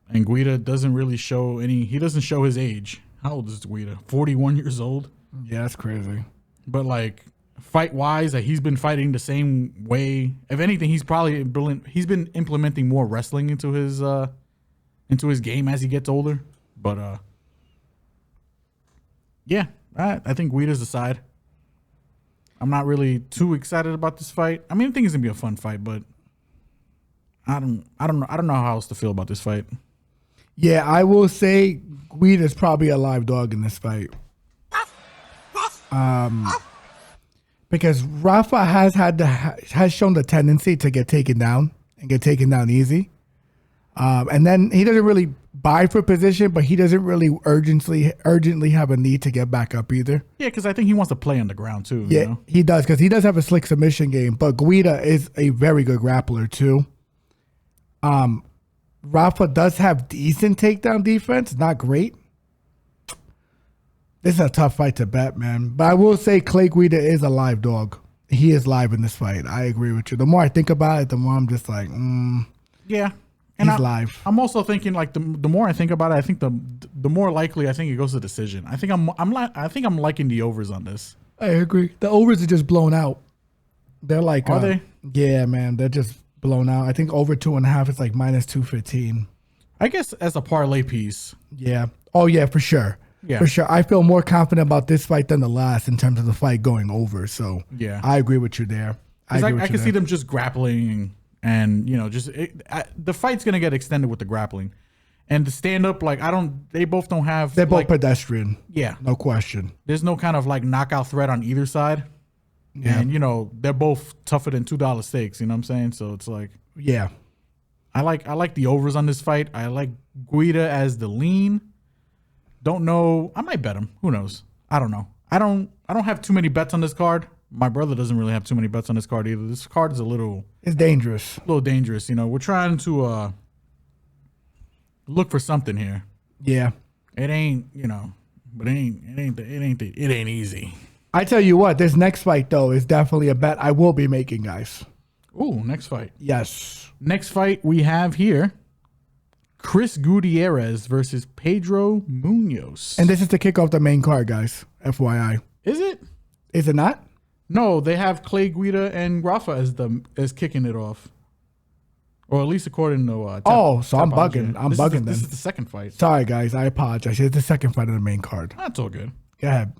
And Guida doesn't really show he doesn't show his age. How old is Guida? 41 years old? Yeah, that's crazy. But like fight-wise, he's been fighting the same way. If anything, he's been implementing more wrestling into his game as he gets older. But yeah, I think Guida's the side. I'm not really too excited about this fight. I mean, I think it's gonna be a fun fight, but I don't know how else to feel about this fight. Yeah, I will say Guida's probably a live dog in this fight. Because Rafa has shown the tendency to get taken down and get taken down easy. And then he doesn't really buy for position, but he doesn't really urgently have a need to get back up either. Yeah, because I think he wants to play on the ground too. Yeah, he does, because he does have a slick submission game, but Guida is a very good grappler too. Rafa does have decent takedown defense, not great. This is a tough fight to bet, man. But I will say Clay Guida is a live dog. He is live in this fight. I agree with you. The more I think about it, the more I'm just like, yeah. And he's live. I'm also thinking like the more I think about it, I think the more likely I think it goes to decision. I think I'm liking the overs on this. I agree. The overs are just blown out. They're like, are they? Yeah, man. They're just blown out. I think over 2.5 is like -215. I guess as a parlay piece. Yeah. Oh yeah, for sure. Yeah. For sure. I feel more confident about this fight than the last in terms of the fight going over. So yeah, I agree with you there. I can see them just grappling and the fight's gonna get extended with the grappling and the stand up. Like they both don't have. They're both pedestrian. Yeah, no question. There's no kind of like knockout threat on either side. Yeah. And they're both tougher than $2 steaks. You know what I'm saying? So it's like, yeah, I like the overs on this fight. I like Guida as the lean. Don't know. I might bet him. Who knows? I don't know. I don't have too many bets on this card. My brother doesn't really have too many bets on this card either. This card is it's dangerous. A little dangerous. We're trying to look for something here. Yeah. It ain't, but it ain't easy. I tell you what, this next fight though is definitely a bet I will be making, guys. Ooh, next fight. Yes. Next fight we have here, Chris Gutierrez versus Pedro Munoz. And this is to kick off the main card, guys. FYI. Is it? Is it not? No, they have Clay Guida and Rafa as kicking it off. Or at least according to so I'm bugging. I'm bugging then. This is the second fight. Sorry, guys. I apologize. It's the second fight of the main card. That's all good. Go ahead.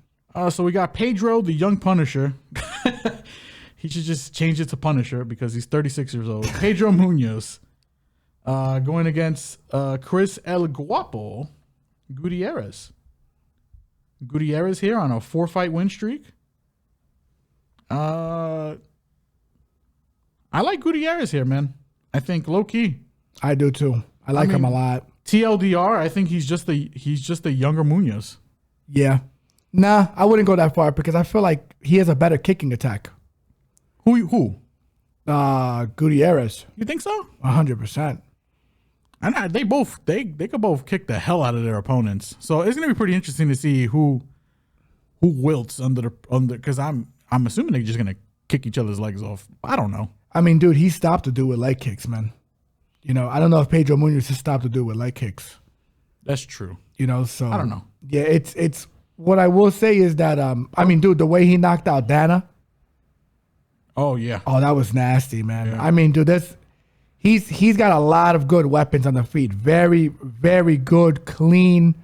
So we got Pedro, the young Punisher. He should just change it to Punisher because he's 36 years old. Pedro Munoz going against Chris El Guapo Gutierrez. Gutierrez here on a 4-fight win streak. I like Gutierrez here, man. I think low key. I do too. I like him a lot. TLDR, I think he's just a younger Munoz. Yeah. Nah, I wouldn't go that far because I feel like he has a better kicking attack. Who? Gutierrez. You think so? 100%. And they could both kick the hell out of their opponents. So it's gonna be pretty interesting to see who wilts under because I'm assuming they're just gonna kick each other's legs off. I don't know. I mean, dude, he stopped to do with leg kicks, man. I don't know if Pedro Munoz has stopped to do with leg kicks. That's true. So I don't know. Yeah, it's what I will say is that I mean, dude, the way he knocked out Dana. Oh yeah. Oh, that was nasty, man. Yeah. I mean, dude, he's got a lot of good weapons on the feet. Very, very good, clean,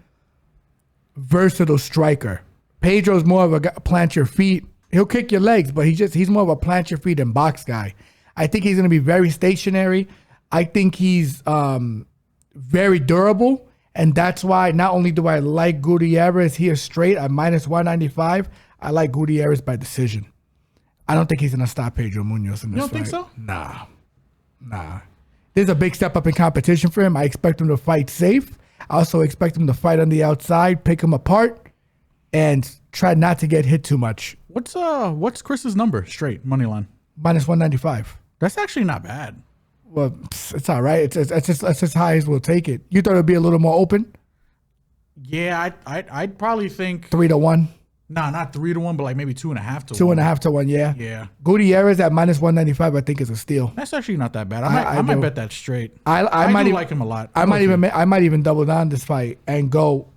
versatile striker. Pedro's more of a plant your feet. He'll kick your legs, but he's more of a plant your feet and box guy. I think he's going to be very stationary. I think he's very durable, and that's why not only do I like Gutierrez here straight at minus 195, I like Gutierrez by decision. I don't think he's going to stop Pedro Munoz in this fight. You don't think so? Nah. There's a big step up in competition for him. I expect him to fight safe. I also expect him to fight on the outside, pick him apart, and try not to get hit too much. What's Chris's number straight money line? Minus 195. That's actually not bad. Well, it's all right. It's as high as we'll take it. You thought it'd be a little more open? Yeah, I'd probably think 3-1. Nah, not 3-1, but like maybe 2.5 to 2.5 to 1. Yeah. Yeah. Gutierrez at minus 195. I think is a steal. That's actually not that bad. I might bet that straight. I might do like him a lot. I might even double down this fight and go.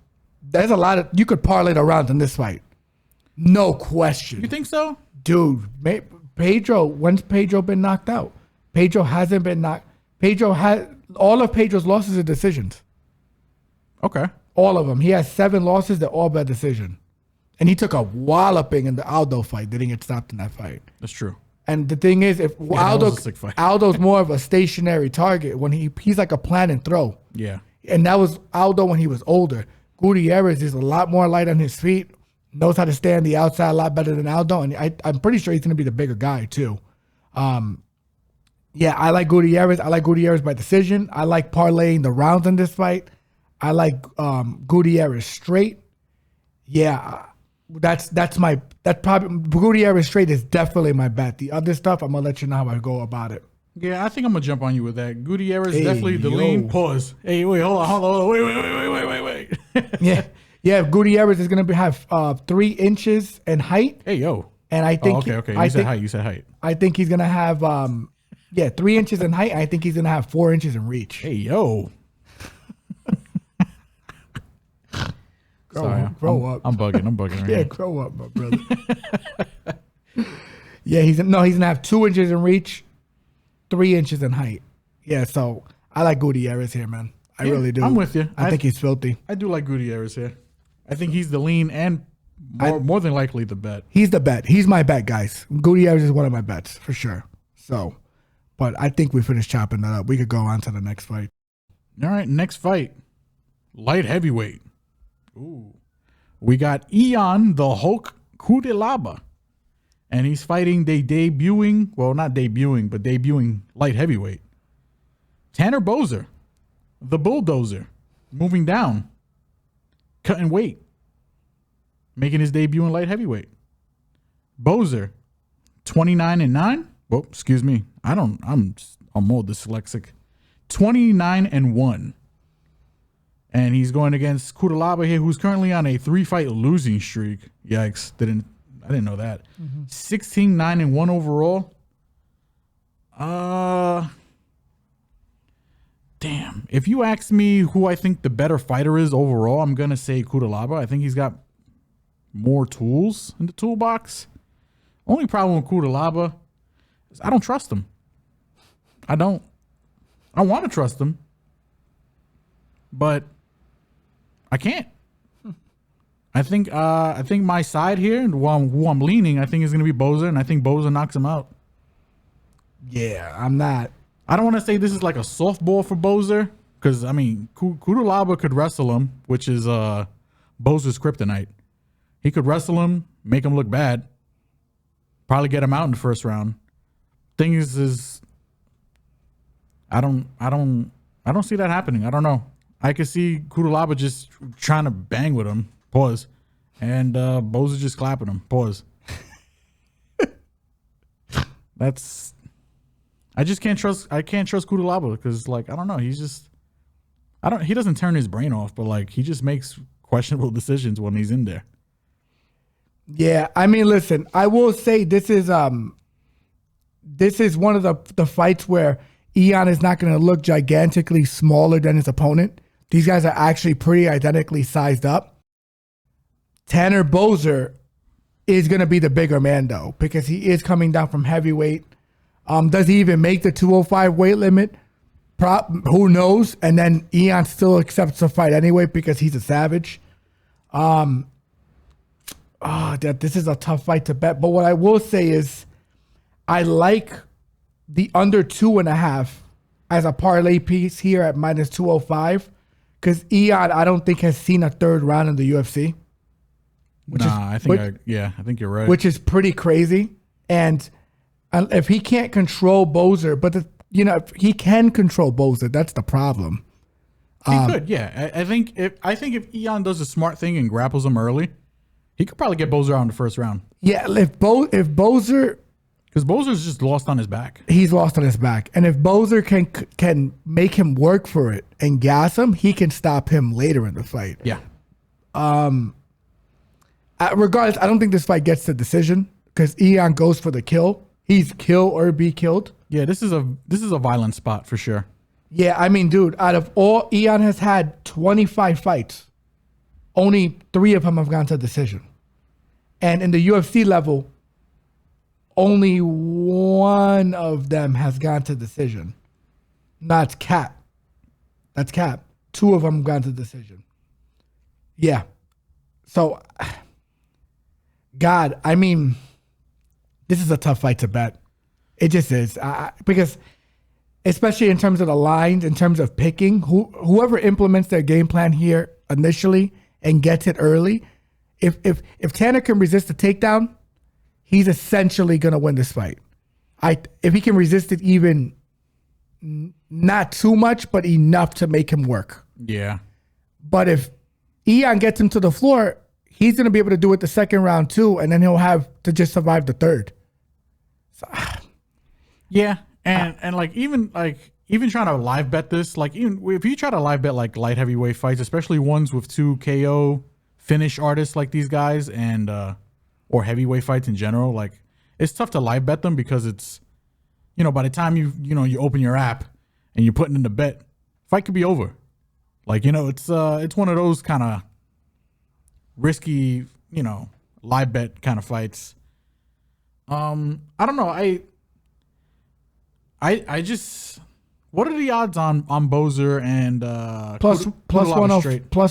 There's a lot of you could parlay the rounds in this fight. No question. You think so, dude? Pedro. When's Pedro been knocked out? Pedro hasn't been knocked. Pedro had all of Pedro's losses are decisions. Okay. All of them. He has 7 losses. They're all by decision. And he took a walloping in the Aldo fight. Didn't get stopped in that fight. That's true. And the thing is, if Aldo's more of a stationary target when he's like a plan and throw. Yeah. And that was Aldo when he was older. Gutierrez is a lot more light on his feet. Knows how to stay on the outside a lot better than Aldo. And I'm pretty sure he's going to be the bigger guy too. Yeah, I like Gutierrez. I like Gutierrez by decision. I like parlaying the rounds in this fight. I like Gutierrez straight. Yeah, that's probably Gutierrez straight is definitely my bet. The other stuff, I'm gonna let you know how I go about it. Yeah, I think I'm gonna jump on you with that. Gutierrez definitely the lean. Pause. Hey, wait, hold on. Wait. yeah. Gutierrez is gonna have 3 inches in height. Hey, yo. And I think okay. You said height. I think he's gonna have 3 inches in height. I think he's gonna have 4 inches in reach. Hey, yo. Grow up. I'm bugging right Yeah, now. grow up, my brother. Yeah, he's gonna have 2 inches in reach, 3 inches in height. Yeah, so I like Gutierrez here, man. I really do. I'm with you. I think he's filthy. I do like Gutierrez here. I think he's the lean and more than likely the bet. He's the bet. He's my bet, guys. Gutierrez is one of my bets for sure. So, but I think we finished chopping that up. We could go on to the next fight. All right, next fight. Light heavyweight. Ooh. We got Ion the Hulk Pudilová. And he's fighting debuting light heavyweight. Tanner Boser, the bulldozer, moving down, cutting weight, making his debut in light heavyweight. Boser, 29-9. Well, excuse me. I'm more dyslexic. 29-1. And he's going against Pudilová here, who's currently on a 3-fight losing streak. Yikes. I didn't know that. 16-9-1 overall. Damn. If you ask me who I think the better fighter is overall, I'm going to say Pudilová. I think he's got more tools in the toolbox. Only problem with Pudilová is I don't trust him. I don't. I want to trust him, but I can't. I think my side here, who I'm leaning, I think is going to be Boser, and I think Boser knocks him out. Yeah, I'm not. I don't want to say this is like a softball for Boser, because, I mean, Pudilová could wrestle him, which is Boser's kryptonite. He could wrestle him, make him look bad, probably get him out in the first round. Thing is I don't see that happening. I don't know. I could see Pudilová just trying to bang with him. Pause. And Boser just clapping him. Pause. I just can't trust Pudilová because, like, I don't know. He doesn't turn his brain off, but like he just makes questionable decisions when he's in there. Yeah, I mean, listen, I will say this is one of the fights where Ion is not going to look gigantically smaller than his opponent. These guys are actually pretty identically sized up. Tanner Boser is going to be the bigger man, though, because he is coming down from heavyweight. Does he even make the 205 weight limit? Who knows? And then Ion still accepts the fight anyway because he's a savage. This is a tough fight to bet. But what I will say is I like the under 2.5 as a parlay piece here at minus 205 because Ian, I don't think has seen a third round in the UFC. I think you're right. Which is pretty crazy. And if he can't control Boser, but if he can control Boser, that's the problem. He could, yeah. I think if Ian does a smart thing and grapples him early, he could probably get Boser out in the first round. Yeah, if Boser, because Boser's just lost on his back. He's lost on his back, and if Boser can make him work for it and gas him, he can stop him later in the fight. Yeah. Regardless, I don't think this fight gets the decision because Ian goes for the kill. He's kill or be killed. Yeah, this is a violent spot for sure. Yeah, I mean, dude, out of all, Ian has had 25 fights. Only 3 of them have gone to decision. And in the UFC level, only 1 of them has gone to decision. That's cap. 2 of them gone to decision. Yeah. So, God, I mean, this is a tough fight to bet. It just is. Because, especially in terms of the lines, in terms of picking, whoever implements their game plan here initially and gets it early, if Tanner can resist the takedown, he's essentially going to win this fight. If he can resist it even not too much, but enough to make him work. Yeah. But if Ian gets him to the floor, he's going to be able to do it the second round too, and then he'll have to just survive the third. So, yeah, and even trying to live bet this, like even if you try to live bet like light heavyweight fights, especially ones with 2 KO finish artists like these guys, and or heavyweight fights in general, like it's tough to live bet them because it's, by the time you open your app and you're putting in the bet, fight could be over. Like, it's one of those kind of risky, live bet kind of fights. I don't know. I just, what are the odds on Boser and plus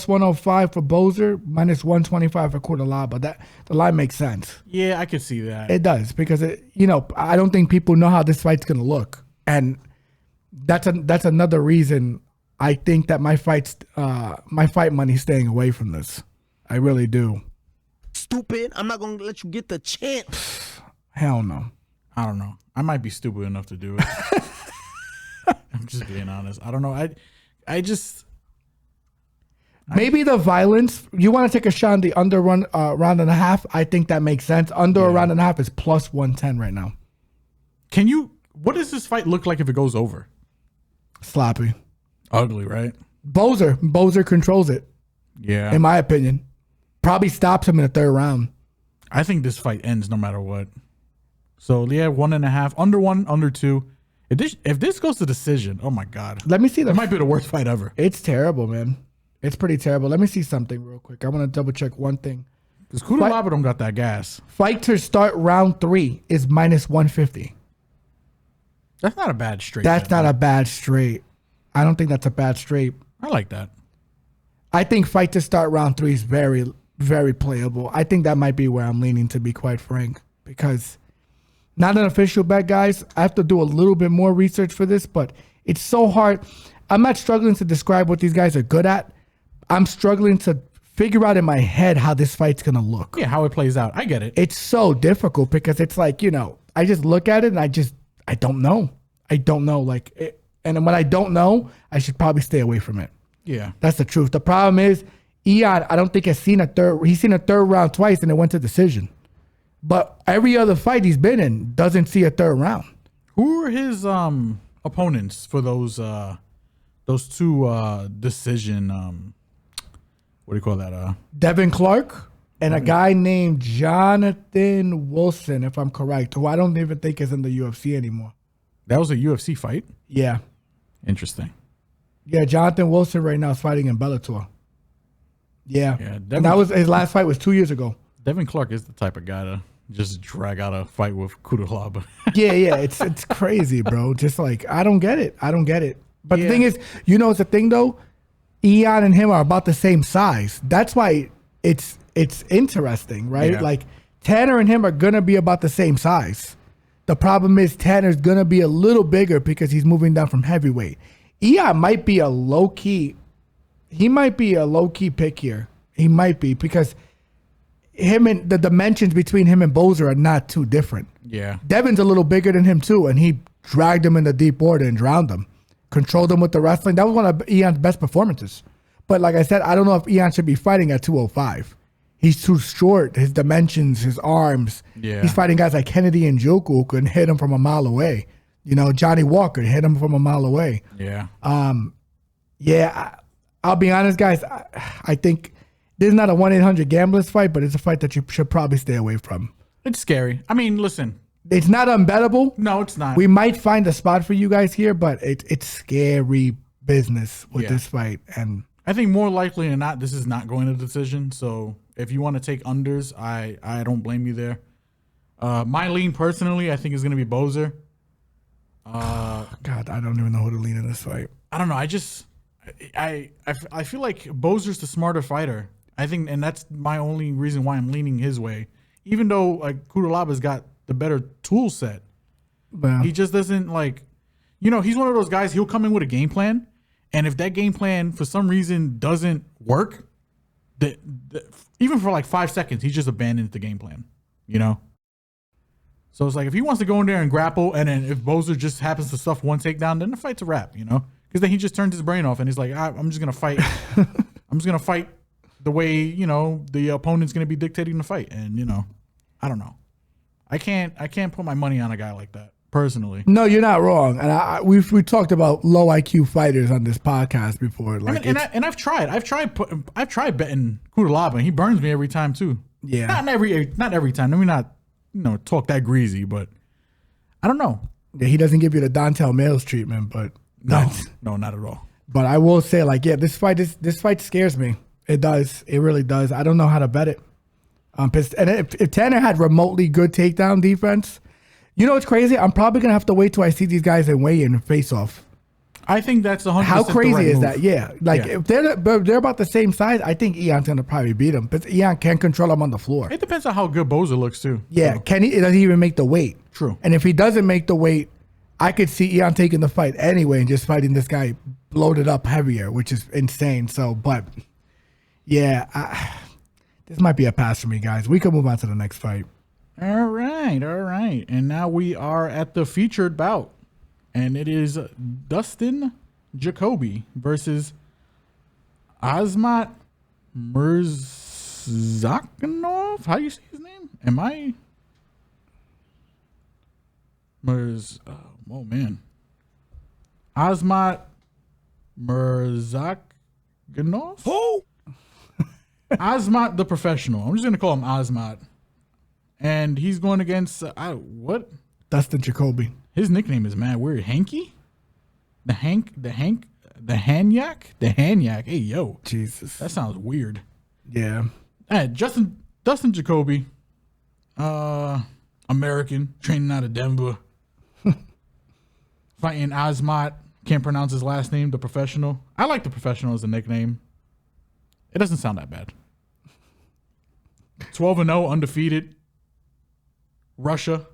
105 for Boser, minus 125 for Pudilová. That the line makes sense. Yeah, I could see that. It does because I don't think people know how this fight's gonna look, and that's another reason I think that my fight money's staying away from this. I really do. Stupid! I'm not gonna let you get the chance. Hell no. I don't know. I might be stupid enough to do it. I'm just being honest. I don't know. Maybe the violence. You want to take a shot on the under round and a half? I think that makes sense. Under a round and a half is plus 110 right now. What does this fight look like if it goes over? Sloppy. Ugly, right? Boser controls it. Yeah. In my opinion. Probably stops him in the third round. I think this fight ends no matter what. So yeah, 1.5, under 1, under 2. If this goes to decision, oh my God. Let me see It might be the worst fight ever. It's terrible, man. It's pretty terrible. Let me see something real quick. I want to double check one thing. Because Pudilová don't got that gas. Fight to start round 3 is minus 150. That's not a bad straight. That's not a bad straight. I don't think that's a bad straight. I like that. I think fight to start round 3 is very, very playable. I think that might be where I'm leaning, to be quite frank, because not an official bet, guys. I have to do a little bit more research for this, but it's so hard. I'm not struggling to describe what these guys are good at. I'm struggling to figure out in my head how this fight's going to look. Yeah, how it plays out. I get it. It's so difficult because it's like, I just look at it and I don't know. I don't know. And when I don't know, I should probably stay away from it. Yeah. That's the truth. The problem is, Ian, I don't think he's seen a third round twice and it went to decision. But every other fight he's been in doesn't see a third round. Who are his opponents for those 2 decision what do you call that? Devin Clark and a guy named Jonathan Wilson, if I'm correct, who I don't even think is in the UFC anymore. That was a UFC fight? Yeah. Interesting. Yeah, Jonathan Wilson right now is fighting in Bellator. Yeah. Yeah, and that was his last fight was 2 years ago. Devin Clark is the type of guy to just drag out a fight with Pudilová. Yeah, it's crazy, bro. Just like, I don't get it. But the thing is, it's the thing though, Ian and him are about the same size. That's why it's interesting, right? Yeah. Like Tanner and him are gonna be about the same size. The problem is Tanner's going to be a little bigger because he's moving down from heavyweight. Ian might be a low-key. He might be a low-key pick here. He might be because him and the dimensions between him and Bozer are not too different. Yeah. Devin's a little bigger than him too, and he dragged him into deep water and drowned him. Controlled him with the wrestling. That was one of Ian's best performances. But like I said, I don't know if Ian should be fighting at 205. He's too short. His dimensions, his arms. Yeah. He's fighting guys like Kennedy and Njoku who can hit him from a mile away. You know, Johnny Walker hit him from a mile away. Yeah. I'll be honest, guys. I think this is not a 1-800-GAMBLERS fight, but it's a fight that you should probably stay away from. It's scary. I mean, listen. It's not unbettable. No, it's not. We might find a spot for you guys here, but it's scary business with this fight. And I think more likely than not, this is not going to decision. So if you want to take unders, I don't blame you there. My lean personally, I think is going to be Bozer. God, I don't even know who to lean in this fight. I don't know. I feel like Bozer's the smarter fighter. I think, and that's my only reason why I'm leaning his way. Even though like Pudilová's got the better tool set, Well, he just doesn't he's one of those guys. He'll come in with a game plan, and if that game plan for some reason doesn't work, even for like 5 seconds, he just abandons the game plan. So it's like if he wants to go in there and grapple, and then if Bozer just happens to stuff one takedown, then the fight's a wrap. Because then he just turns his brain off and he's like, I'm just gonna fight. I'm just gonna fight the way the opponent's gonna be dictating the fight, and I don't know. I can't put my money on a guy like that personally. no, you're not wrong. And we talked about low IQ fighters on this podcast before. Like, I've tried betting Pudilová, and he burns me every time too. Yeah. Not every time. Let me not talk that greasy, but I don't know. he doesn't give you the Dontel Males treatment, but No, not at all. But I will say, this fight scares me. It does. It really does. I don't know how to bet it. And if Tanner had remotely good takedown defense, what's crazy? I'm probably gonna have to wait till I see these guys in weigh-in and face off. I think that's 100%. How crazy the right is move. that? Yeah, if they're about the same size, I think Ian's gonna probably beat him. But Ian can control him on the floor. It depends on how good Bozer looks too. Yeah, So. does he even make the weight? True. And if he doesn't make the weight, I could see Ian taking the fight anyway and just fighting this guy bloated up heavier, which is insane. So, but yeah, this might be a pass for me, guys. We could move on to the next fight. All right. And now we are at the featured bout. And it is Dustin Jacoby versus Azmat Mirzakhanov. How do you say his name? Oh man. Azmat Mirzakhanov? Who? Azmat the professional. I'm just going to call him Azmat. And he's going against, what? Dustin Jacoby. His nickname is mad weird. Hanky? The Hanyak? Hey, yo. Jesus. That sounds weird. Yeah. Dustin Jacoby, American, training out of Denver. Fighting Azmat. Can't pronounce his last name, the professional. I like the professional as a nickname. It doesn't sound that bad. 12-0, undefeated. Russian,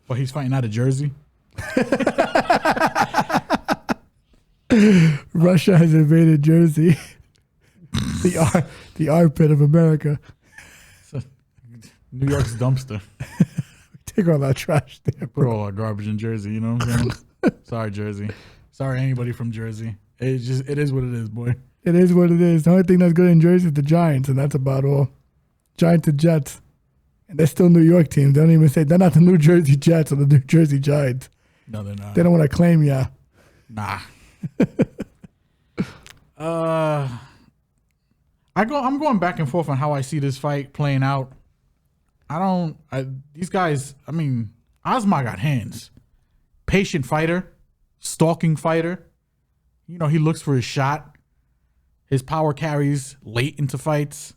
but he's fighting out of Jersey. Russia has invaded Jersey, the armpit of America. New York's dumpster. Take all that trash there. Put all our garbage in Jersey, you know what I'm saying? Sorry, Jersey. Sorry, anybody from Jersey. It is what it is, boy. It is what it is. The only thing that's good in Jersey is the Giants, and that's about all. Giants and Jets. And they're still New York teams. They don't even say they're not the New Jersey Jets or the New Jersey Giants. No, they're not. They don't want to claim ya. Nah. I'm going back and forth on how I see this fight playing out. These guys, Azmat got hands. Patient fighter, stalking fighter. He looks for his shot. His power carries late into fights.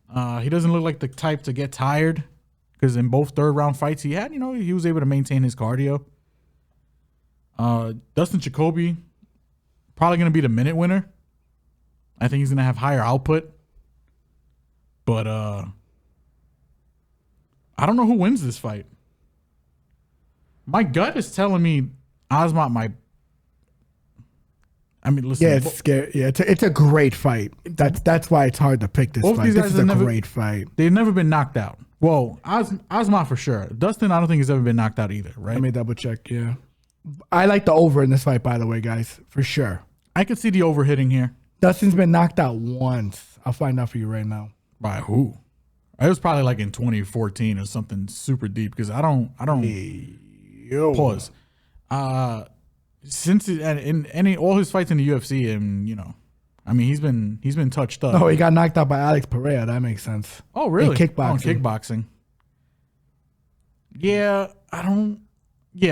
He doesn't look like the type to get tired, because in both third round fights he had, he was able to maintain his cardio. Dustin Jacoby, probably going to be the minute winner. I think he's going to have higher output. But I don't know who wins this fight. My gut is telling me Azmat might. I mean, listen. Yeah, it's scary. Yeah, it's a great fight. That's why it's hard to pick this Both fight. these This guys is a have great fight. They've never been knocked out. Well, Azmat for sure. Dustin, I don't think has ever been knocked out either, right? Let me double check. Yeah, I like the over in this fight, by the way, guys, for sure. I could see the overhitting here. Dustin's been knocked out once. I'll find out for you right now. By who? It was probably like in 2014 or something super deep because I don't pause. Since in all his fights in the UFC, and I mean he's been touched up. Oh, he got knocked out by Alex Pereira. That makes sense. Oh, really? In kickboxing. Kickboxing. Yeah,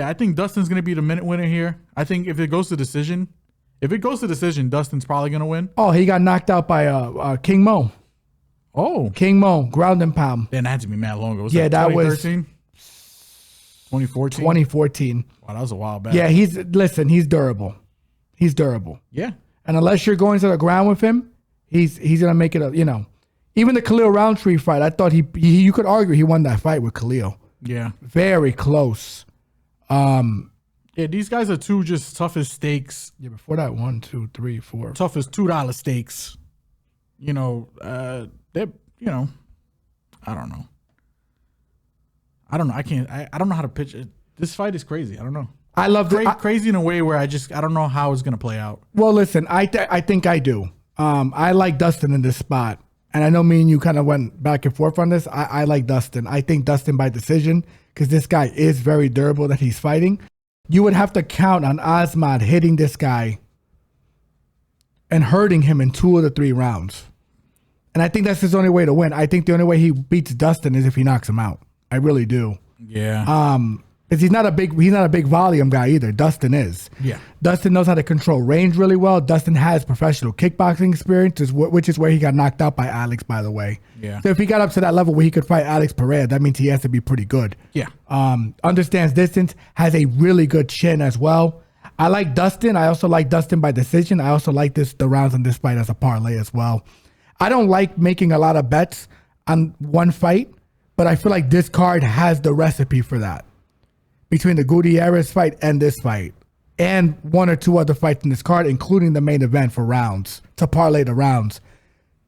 I think Dustin's gonna be the minute winner here. I think if it goes to decision, Dustin's probably gonna win. Oh, he got knocked out by King Mo. Oh, King Mo, ground and pound. then that had to be mad long ago. Was Yeah, that was 2014. 2014. Wow, that was a while back. Yeah, he's durable. He's durable. Yeah. And unless you're going to the ground with him, he's gonna make it even the Khalil Roundtree fight, I thought you could argue he won that fight with Khalil. Yeah. Very close. Yeah, these guys are two just tough as steaks. Yeah, before that, 1, 2, 3, 4. Tough as $2 steaks. They're I don't know. I don't know how to pitch it. This fight is crazy. I don't know. I love crazy in a way where I don't know how it's gonna play out. Well, listen, I think I do. I like Dustin in this spot, and I know me and you kind of went back and forth on this. I like Dustin. I think Dustin by decision because this guy is very durable that he's fighting. You would have to count on Azmat hitting this guy and hurting him in 2 of the 3 rounds. And I think that's his only way to win. I think the only way he beats Dustin is if he knocks him out. I really do. Yeah. Because he's not a big volume guy either. Dustin is. Yeah. Dustin knows how to control range really well. Dustin has professional kickboxing experience, which is where he got knocked out by Alex, by the way. Yeah. So if he got up to that level where he could fight Alex Pereira, that means he has to be pretty good. Yeah. Understands distance, has a really good chin as well. I like Dustin. I also like Dustin by decision. I also like the rounds in this fight as a parlay as well. I don't like making a lot of bets on one fight, but I feel like this card has the recipe for that. Between the Gutierrez fight and this fight, and 1 or 2 other fights in this card, including the main event for rounds, to parlay the rounds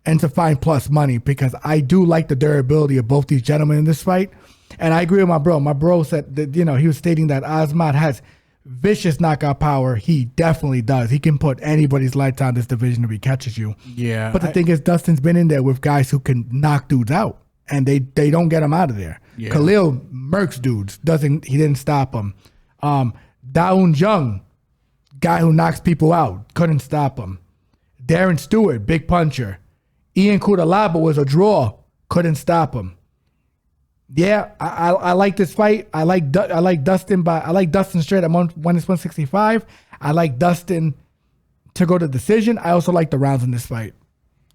and to find plus money, because I do like the durability of both these gentlemen in this fight. And I agree with my bro. My bro said that, he was stating that Azmat has vicious knockout power. He definitely does. He can put anybody's lights on this division if he catches you. Yeah. But the thing is, Dustin's been in there with guys who can knock dudes out, and they don't get him out of there. Yeah. Khalil murks dudes. He didn't stop him. Daun Jung, guy who knocks people out, couldn't stop him. Darren Stewart, big puncher. Ian Pudilová was a draw, couldn't stop him. Yeah, I like this fight. I like Dustin straight at when it's 165. I like Dustin to go to decision. I also like the rounds in this fight.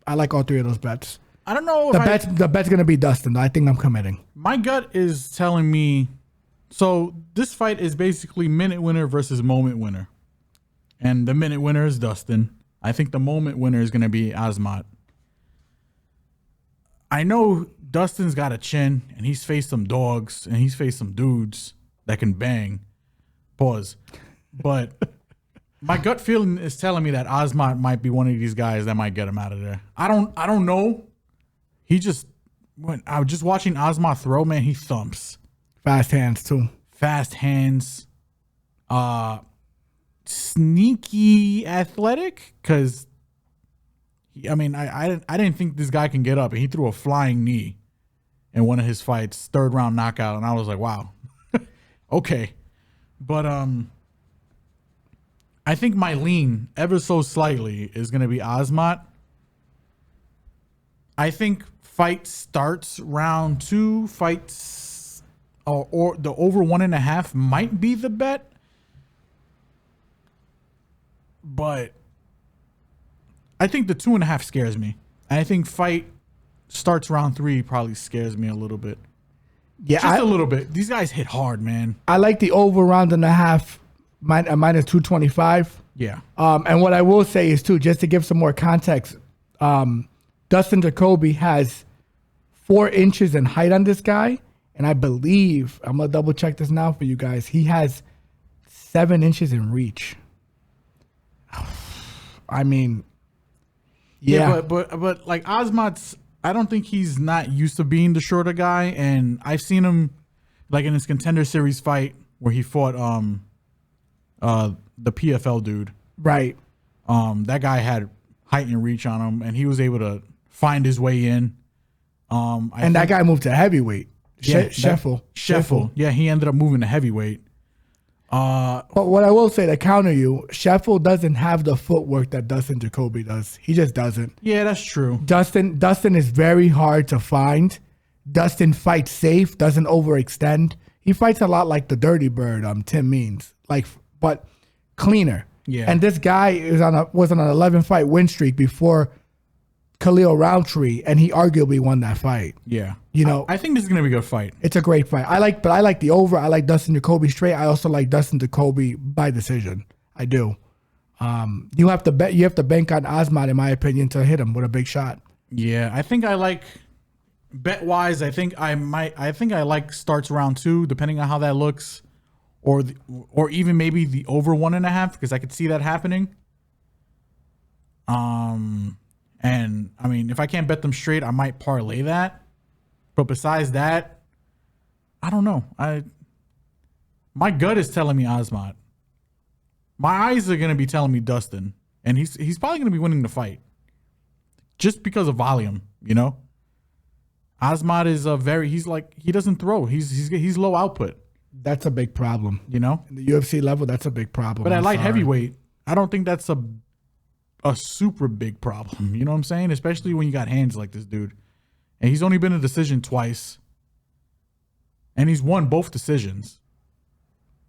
I like all 3 of those bets. I don't know. The bet's gonna be Dustin. I think I'm committing. My gut is telling me. So this fight is basically minute winner versus moment winner, and the minute winner is Dustin. I think the moment winner is gonna be Azmat. I know Dustin's got a chin, and he's faced some dogs, and he's faced some dudes that can bang. Pause. But my gut feeling is telling me that Azmat might be one of these guys that might get him out of there. I don't know. When I was just watching Azmat throw, man, he thumps. Fast hands too. Fast hands. Sneaky athletic, because I didn't think this guy can get up, and he threw a flying knee in one of his fights, 3rd round knockout, and I was like, wow. Okay. But I think my lean ever so slightly is going to be Azmat. I think fight starts round 2. Fights or the over 1.5 might be the bet, but I think the 2.5 scares me. And I think fight starts round 3 probably scares me a little bit. Yeah, just a little bit. These guys hit hard, man. I like the over round and a half, minus 225. Yeah. And what I will say is too, just to give some more context, Dustin Jacoby has 4 inches in height on this guy, And I believe, I'm going to double check this now for you guys, he has 7 inches in reach. I mean, yeah. But like Asmat's, I don't think he's not used to being the shorter guy. And I've seen him like in his Contender Series fight where he fought the PFL dude. Right. That guy had height and reach on him, and he was able to find his way in. And that guy moved to heavyweight. Scheffel. Yeah, he ended up moving to heavyweight. But what I will say to counter you, Scheffel doesn't have the footwork that Dustin Jacoby does. He just doesn't. Yeah, that's true. Dustin is very hard to find. Dustin fights safe, doesn't overextend. He fights a lot like the Dirty Bird, Tim Means, but cleaner. Yeah. And this guy was on an 11-fight win streak before Khalil Roundtree, and he arguably won that fight. Yeah. I think this is gonna be a good fight. It's a great fight. I like the over. I like Dustin Jacoby straight. I also like Dustin Jacoby by decision. I do. You have to bank on Asmat, in my opinion, to hit him with a big shot. Yeah, I think I like bet wise. I think I like starts round 2, depending on how that looks, or even maybe the over 1.5, because I could see that happening. And I mean, if I can't bet them straight, I might parlay that. But besides that, I don't know. My gut is telling me Asmat. My eyes are gonna be telling me Dustin, and he's probably gonna be winning the fight, just because of volume. Asmat is he doesn't throw. He's low output. That's a big problem. In the UFC level, that's a big problem. But at light heavyweight, I don't think that's a super big problem. You know what I'm saying? Especially when you got hands like this dude. And he's only been a decision twice. And he's won both decisions.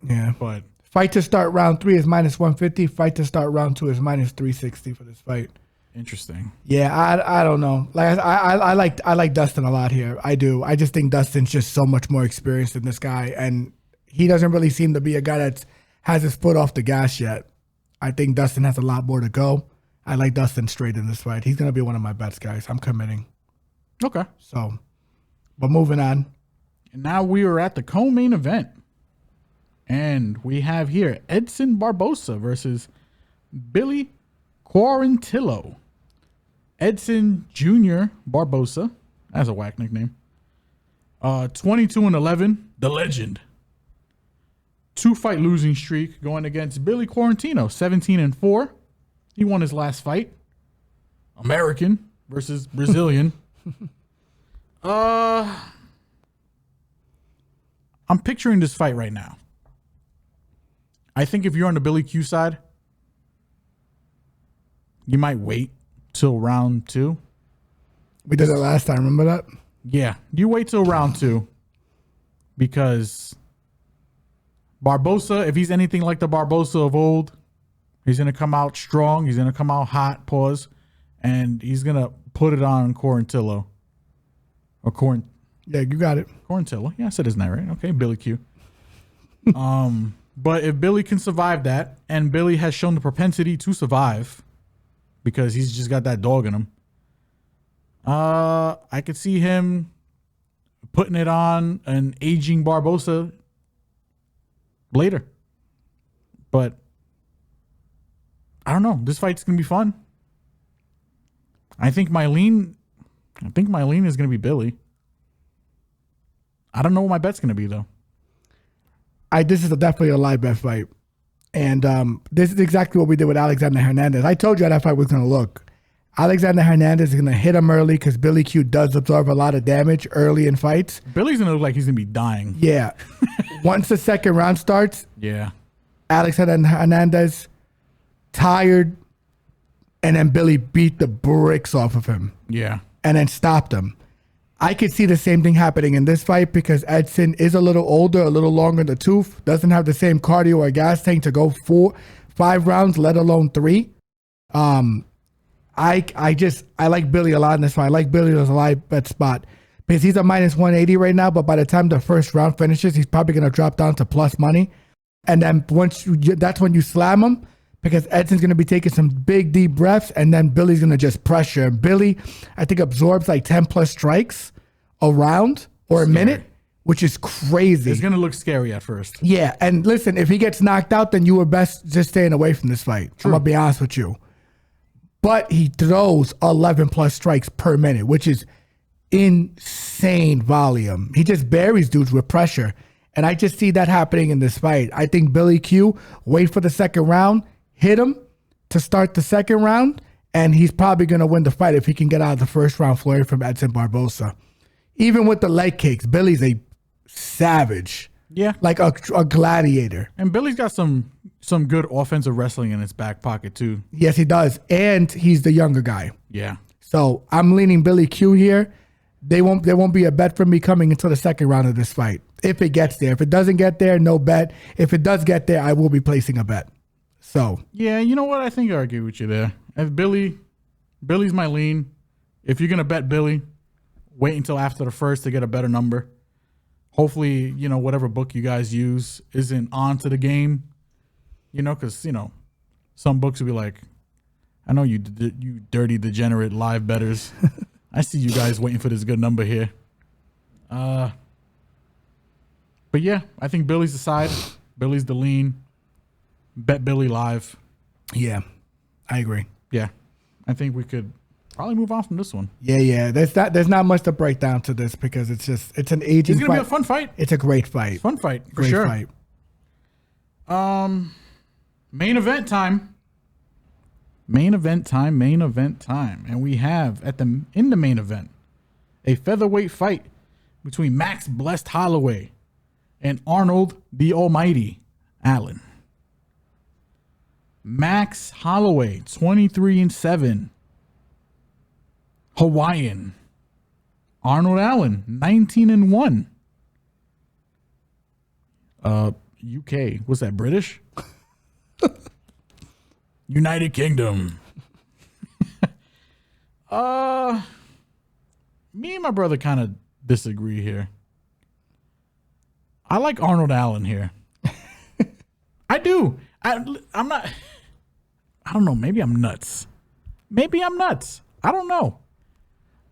Yeah. But fight to start round 3 is -150. Fight to start round 2 is -360 for this fight. Interesting. Yeah, I don't know. Like I like Dustin a lot here. I do. I just think Dustin's just so much more experienced than this guy, and he doesn't really seem to be a guy that has his foot off the gas yet. I think Dustin has a lot more to go. I like Dustin straight in this fight. He's gonna be one of my bets, guys. I'm committing. Okay. So, but moving on. And now we are at the co-main event. And we have here Edson Barbosa versus Billy Quarantillo. Edson Jr. Barbosa. That's a whack nickname. 22-11. The legend. 2-fight losing streak going against Billy Quarantino. 17-4. He won his last fight. American versus Brazilian. I'm picturing this fight right now. I think if you're on the Billy Q side, you might wait till round 2. We did it last time. Remember that? Yeah. You wait till round 2 because Barbosa, if he's anything like the Barbosa of old, he's going to come out strong. He's going to come out hot, and he's going to put it on Quarantillo. Yeah, you got it. Quarantillo. Yeah, I said his name right. Okay, Billy Q. But if Billy can survive that, and Billy has shown the propensity to survive because he's just got that dog in him, I could see him putting it on an aging Barbosa later. But I don't know. This fight's gonna be fun. I think my lean is gonna be Billy. I don't know what my bet's gonna be though. This is definitely a live bet fight. And this is exactly what we did with Alexander Hernandez. I told you how that fight was going to look. Alexander Hernandez is going to hit him early because Billy Q does absorb a lot of damage early in fights. Billy's going to look like he's going to be dying. Yeah. Once the second round starts, yeah, Alexander Hernandez tired, and then Billy beat the bricks off of him. Yeah. And then stopped him. I could see the same thing happening in this fight because Edson is a little older, a little longer in the tooth, doesn't have the same cardio or gas tank to go 4-5 rounds, let alone 3. I like Billy a lot in this fight. I like Billy as a live bet spot because he's a -180 right now, but by the time the first round finishes, he's probably going to drop down to plus money. And then that's when you slam him because Edson's going to be taking some big, deep breaths, and then Billy's going to just pressure. And Billy, I think, absorbs like 10 plus strikes a round or a minute, which is crazy. It's going to look scary at first. Yeah, and listen, if he gets knocked out, then you were best just staying away from this fight. I'm going to be honest with you. But he throws 11 plus strikes per minute, which is insane volume. He just buries dudes with pressure. And I just see that happening in this fight. I think Billy Q, wait for the second round, hit him to start the second round, and he's probably going to win the fight if he can get out of the first round flurry from Edson Barbosa. Even with the leg kicks, Billy's a savage. Yeah. Like a gladiator. And Billy's got some good offensive wrestling in his back pocket, too. Yes, he does. And he's the younger guy. Yeah. So I'm leaning Billy Q here. There won't be a bet for me coming into the second round of this fight. If it gets there. If it doesn't get there, no bet. If it does get there, I will be placing a bet. So. Yeah, you know what? I think I agree with you there. If Billy's my lean. If you're going to bet Billy, wait until after the first to get a better number. Hopefully, whatever book you guys use isn't on to the game. Because, some books will be like, I know you dirty, degenerate live bettors. I see you guys waiting for this good number here. But yeah, I think Billy's the side. Billy's the lean. Bet Billy live. Yeah, I agree. Yeah, I think we could probably move on from this one. Yeah. There's not much to break down to this because it's an aging. It's gonna fight. be a fun fight. It's a great fight. Fun fight for great sure. Fight. Main event time. Main event time. And we have in the main event a featherweight fight between Max Blessed Holloway and Arnold the Almighty Allen. Max Holloway, 23-7. Hawaiian. Arnold Allen, 19-1. UK. What's that, British? United Kingdom. Me and my brother kind of disagree here. I like Arnold Allen here. I do. I'm not. I don't know. Maybe I'm nuts. I don't know.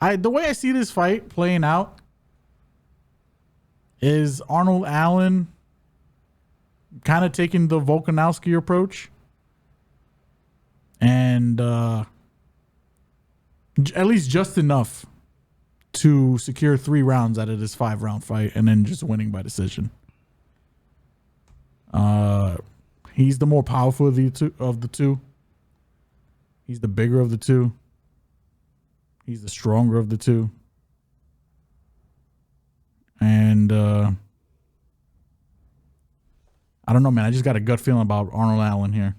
The way I see this fight playing out is Arnold Allen kind of taking the Volkanovski approach and at least just enough to secure 3 rounds out of this 5-round fight and then just winning by decision. He's the more powerful of the two. He's the bigger of the two. He's the stronger of the two. And I don't know, man. I just got a gut feeling about Arnold Allen here.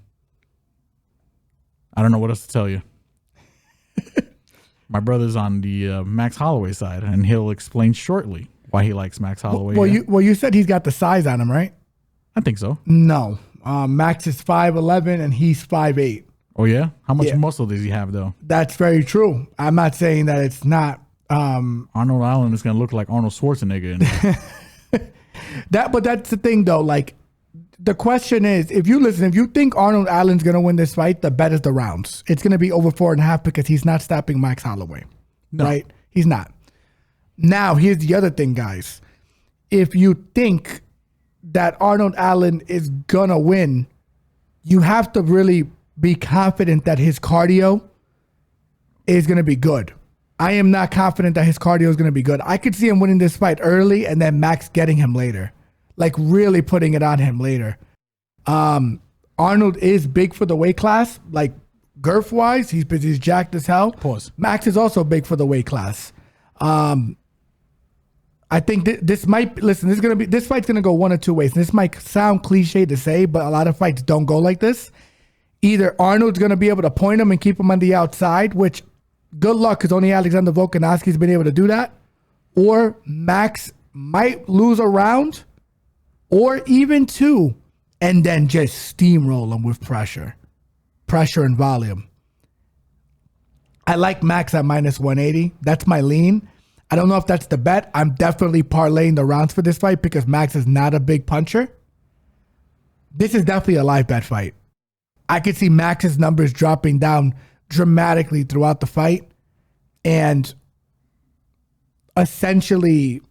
I don't know what else to tell you. My brother's on the Max Holloway side, and he'll explain shortly why he likes Max Holloway. You said he's got the size on him, right? I think so. No. Max is 5'11", and he's 5'8". Oh, yeah? How much muscle does he have, though? That's very true. I'm not saying that it's not. Arnold Allen is going to look like Arnold Schwarzenegger. But that's the thing, though. Like, the question is, if you think Arnold Allen's going to win this fight, the bet is the rounds. It's going to be over 4.5 because he's not stopping Max Holloway. No. Right? He's not. Now, here's the other thing, guys. If you think that Arnold Allen is going to win, you have to really be confident that his cardio is going to be good. I am not confident that his cardio is going to be good. I could see him winning this fight early and then Max getting him later. Like really putting it on him later. Arnold is big for the weight class. Like girth-wise, he's jacked as hell. Pause. Max is also big for the weight class. I think this fight's gonna go one of two ways. And this might sound cliche to say, but a lot of fights don't go like this. Either Arnold's gonna be able to point him and keep him on the outside, which good luck because only Alexander Volkanovski's been able to do that. Or Max might lose a round or even 2 and then just steamroll him with pressure and volume. I like Max at -180. That's my lean. I don't know if that's the bet. I'm definitely parlaying the rounds for this fight because Max is not a big puncher. This is definitely a live bet fight. I could see Max's numbers dropping down dramatically throughout the fight and essentially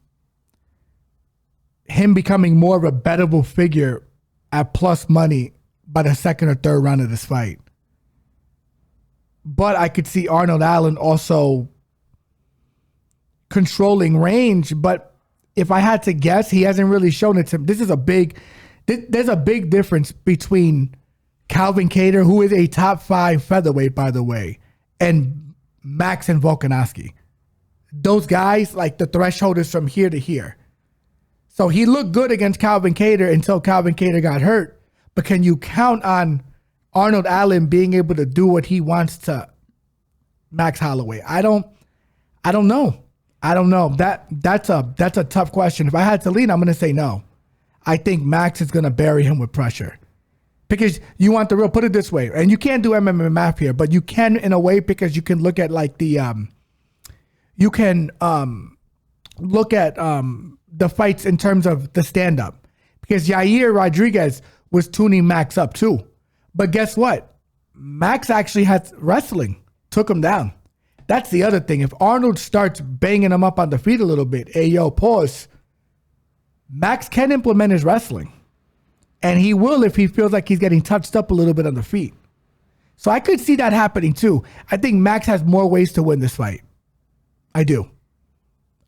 him becoming more of a bettable figure at plus money by the second or third round of this fight. But I could see Arnold Allen also controlling range. But if I had to guess, he hasn't really shown it to him. There's a big difference between Calvin Kattar, who is a top 5 featherweight, by the way, and Max and Volkanovski. Those guys, like, the threshold is from here to here. So he looked good against Calvin Kattar until Calvin Kattar got hurt. But can you count on Arnold Allen being able to do what he wants to Max Holloway? I don't know. That's a tough question. If I had to lean, I'm going to say no. I think Max is going to bury him with pressure. Because you want the real, put it this way, and you can't do MMA math here, but you can in a way, because you can look at like the, the fights in terms of the stand-up. Because Yair Rodriguez was tuning Max up too. But guess what? Max actually had wrestling, took him down. That's the other thing. If Arnold starts banging him up on the feet a little bit, hey, yo, pause, Max can implement his wrestling. And he will if he feels like he's getting touched up a little bit on the feet. So I could see that happening too. I think Max has more ways to win this fight. I do.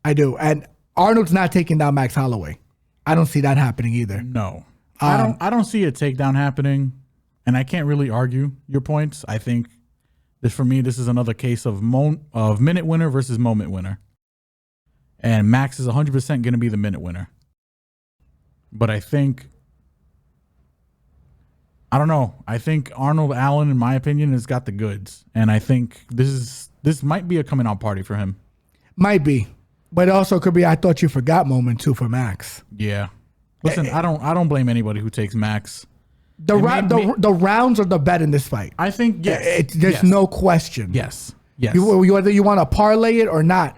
And Arnold's not taking down Max Holloway. I don't see that happening either. No. I don't see a takedown happening, and I can't really argue your points. I think for me, this is another case of minute winner versus moment winner. And Max is 100% going to be the minute winner. But I don't know. I think Arnold Allen, in my opinion, has got the goods. And I think this might be a coming out party for him. Might be. But it also could be I thought you forgot moment too for Max. Yeah. Listen, I don't blame anybody who takes Max. The rounds are the bet in this fight. I think, yes. There's no question. Yes. Whether you want to parlay it or not,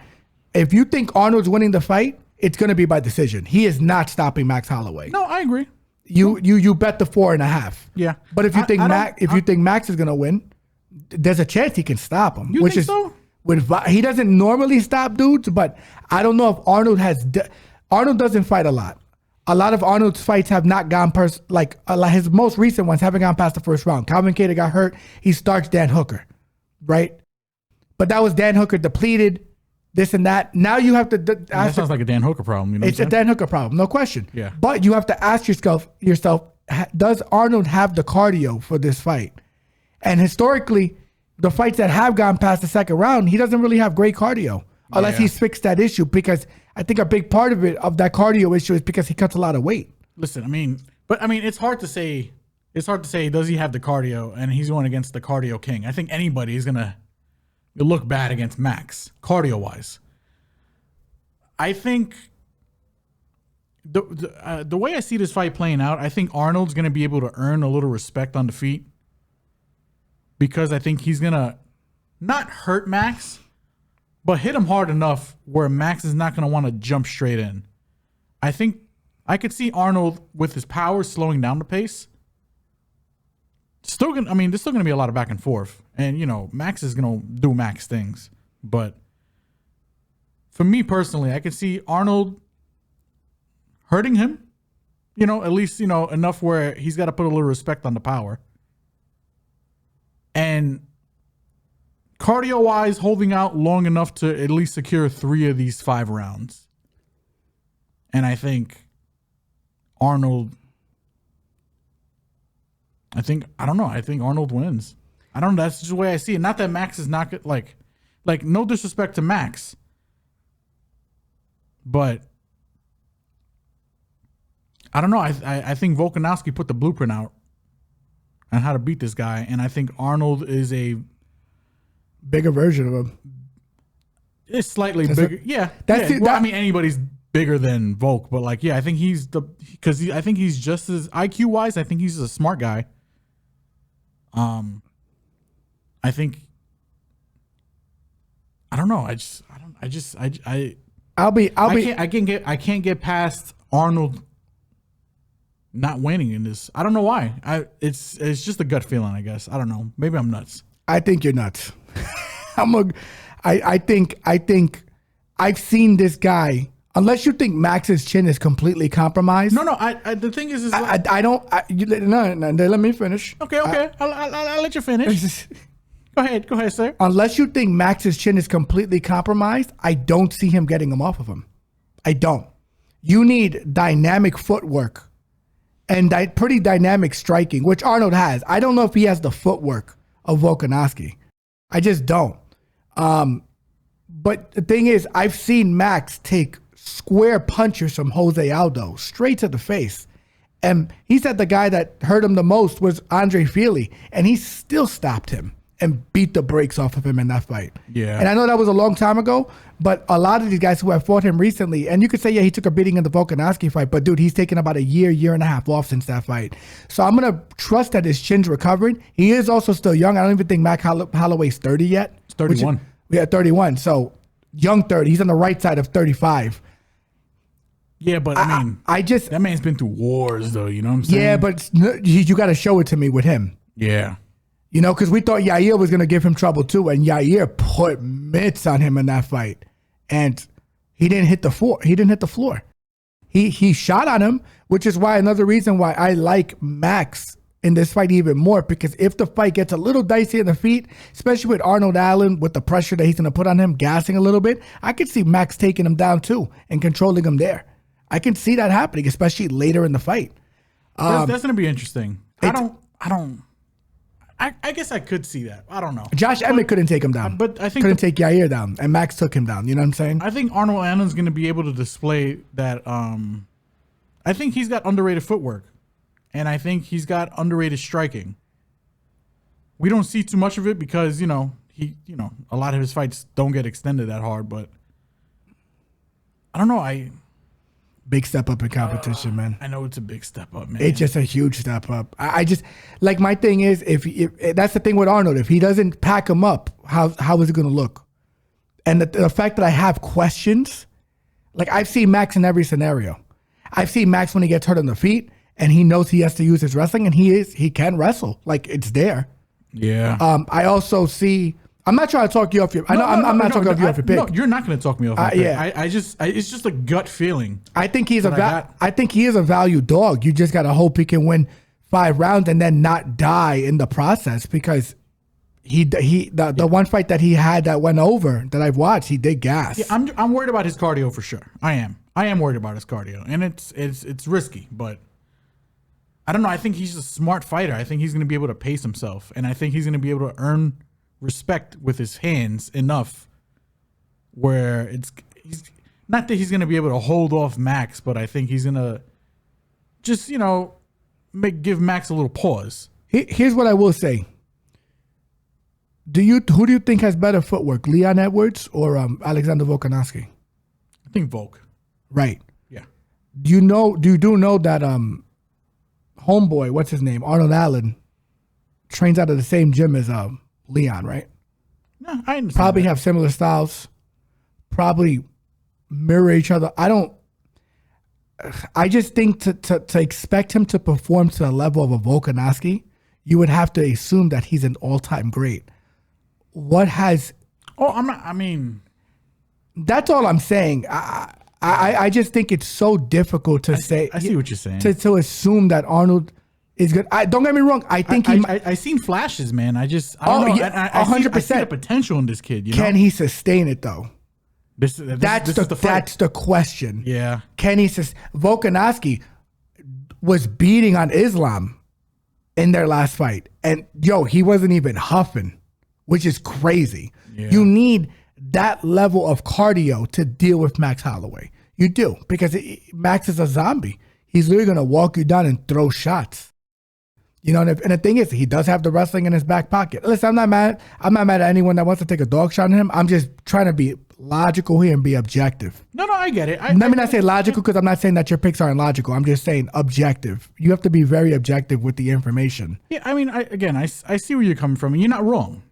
if you think Arnold's winning the fight, it's going to be by decision. He is not stopping Max Holloway. No, I agree. You bet the 4.5. Yeah. But if you think Max is going to win, there's a chance he can stop him. You think so? He doesn't normally stop dudes, but I don't know if Arnold Arnold doesn't fight a lot. A lot of Arnold's fights have not gone his most recent ones haven't gone past the first round. Calvin Kattar got hurt. He starts Dan Hooker, right? But that was Dan Hooker depleted, this and that. Now you have to. That sounds like a Dan Hooker problem. You know it's a Dan Hooker problem, no question. Yeah. But you have to ask yourself, does Arnold have the cardio for this fight? And historically, the fights that have gone past the second round, he doesn't really have great cardio unless he's fixed that issue. Because I think a big part of that cardio issue is because he cuts a lot of weight. Listen, it's hard to say. It's hard to say, does he have the cardio? And he's going against the cardio king. I think anybody is going to look bad against Max, cardio-wise. I think the way I see this fight playing out, I think Arnold's going to be able to earn a little respect on the feet. Because I think he's going to not hurt Max, but hit him hard enough where Max is not going to want to jump straight in. I think I could see Arnold with his power slowing down the pace. There's still going to be a lot of back and forth. And, Max is going to do Max things. But for me personally, I could see Arnold hurting him, at least, enough where he's got to put a little respect on the power. And cardio-wise, holding out long enough to at least secure 3 of these 5 rounds. And I think Arnold... I think Arnold wins. I don't know. That's just the way I see it. Not that Max is not good. Like no disrespect to Max. But I don't know. I think Volkanovski put the blueprint out on how to beat this guy, and I think Arnold is a bigger version of him. It's slightly bigger. Anybody's bigger than Volk, but I think I think he's just as IQ wise. I think he's a smart guy. I think. I don't know. I can't get past Arnold not winning in this. I don't know why. It's just a gut feeling, I guess. I don't know. Maybe I'm nuts. I think you're nuts. I think I've seen this guy Unless you think Max's chin is completely compromised. No. I the thing is I don't. Let me finish. Okay. I'll let you finish. Go ahead, sir. Unless you think Max's chin is completely compromised, I don't see him getting him off of him. I don't. You need dynamic footwork and pretty dynamic striking, which Arnold has. I don't know if he has the footwork of Volkanovski. I just don't. But the thing is, I've seen Max take square punches from Jose Aldo straight to the face. And he said the guy that hurt him the most was Andre Fili, and he still stopped him and beat the brakes off of him in that fight. Yeah. And I know that was a long time ago, but a lot of these guys who have fought him recently, and you could say, yeah, he took a beating in the Volkanovski fight, but dude, he's taken about a year and a half off since that fight. So I'm going to trust that his chin's recovering. He is also still young. I don't even think Mac Holloway's 30 yet. It's 31. Yeah, 31. So young 30. He's on the right side of 35. Yeah, but I mean, that man's been through wars, though. You know what I'm saying? Yeah, but you got to show it to me with him. Yeah. You know, because we thought Yair was going to give him trouble too, and Yair put mitts on him in that fight, and he didn't hit the floor. He shot on him, which is why another reason why I like Max in this fight even more, because if the fight gets a little dicey in the feet, especially with Arnold Allen, with the pressure that he's going to put on him, gassing a little bit, I could see Max taking him down too and controlling him there. I can see that happening, especially later in the fight. That's going to be interesting. I guess I could see that. I don't know. Josh Emmett couldn't take him down, but I think couldn't take Yair down, and Max took him down. You know what I'm saying? I think Arnold Allen's going to be able to display that. I think he's got underrated footwork, and I think he's got underrated striking. We don't see too much of it because a lot of his fights don't get extended that hard. But I don't know. Big step up in competition, man. I know it's a big step up, man. It's just a huge step up. I just like, my thing is, if that's the thing with Arnold, if he doesn't pack him up, how is it going to look? And the fact that I have questions, like I've seen Max in every scenario. I've seen Max when he gets hurt on the feet and he knows he has to use his wrestling, and he can wrestle. Like, it's there. Yeah. I also see. I'm not trying to talk you off your. I'm not talking you off your pick. No, you're not going to talk me off my pick. Yeah. It's just a gut feeling. I think he is a value dog. You just got to hope he can win 5 rounds and then not die in the process, because the one fight that he had that went over that I've watched, he did gas. Yeah, I'm worried about his cardio for sure. I am worried about his cardio, and it's risky, but I don't know. I think he's a smart fighter. I think he's going to be able to pace himself, and I think he's going to be able to earn respect with his hands enough where he's not that he's going to be able to hold off Max, but I think he's going to just, give Max a little pause. Here's what I will say. Who do you think has better footwork, Leon Edwards or Alexander Volkanovski? I think Volk. Right. Yeah. Do you know that homeboy, what's his name, Arnold Allen, trains out of the same gym as Leon, right? No, I understand. Probably have similar styles. Probably mirror each other. I just think to expect him to perform to the level of a Volkanovski, you would have to assume that he's an all-time great. That's all I'm saying. I just think it's so difficult to say. I see what you're saying. To assume that Arnold is good. Don't get me wrong. I think I seen flashes, man. I don't know. Yeah, 100%. I see the potential in this kid. Can he sustain it though? That's the question. Yeah. Can he Volkanovski was beating on Islam in their last fight, and he wasn't even huffing, which is crazy. Yeah. You need that level of cardio to deal with Max Holloway. You do, because Max is a zombie. He's literally going to walk you down and throw shots. And the thing is, he does have the wrestling in his back pocket. Listen, I'm not mad at anyone that wants to take a dog shot on him. I'm just trying to be logical here and be objective. No, I get it. Let me not say logical, because I'm not saying that your picks aren't logical. I'm just saying objective. You have to be very objective with the information. Yeah, I mean, I see where you're coming from, and you're not wrong.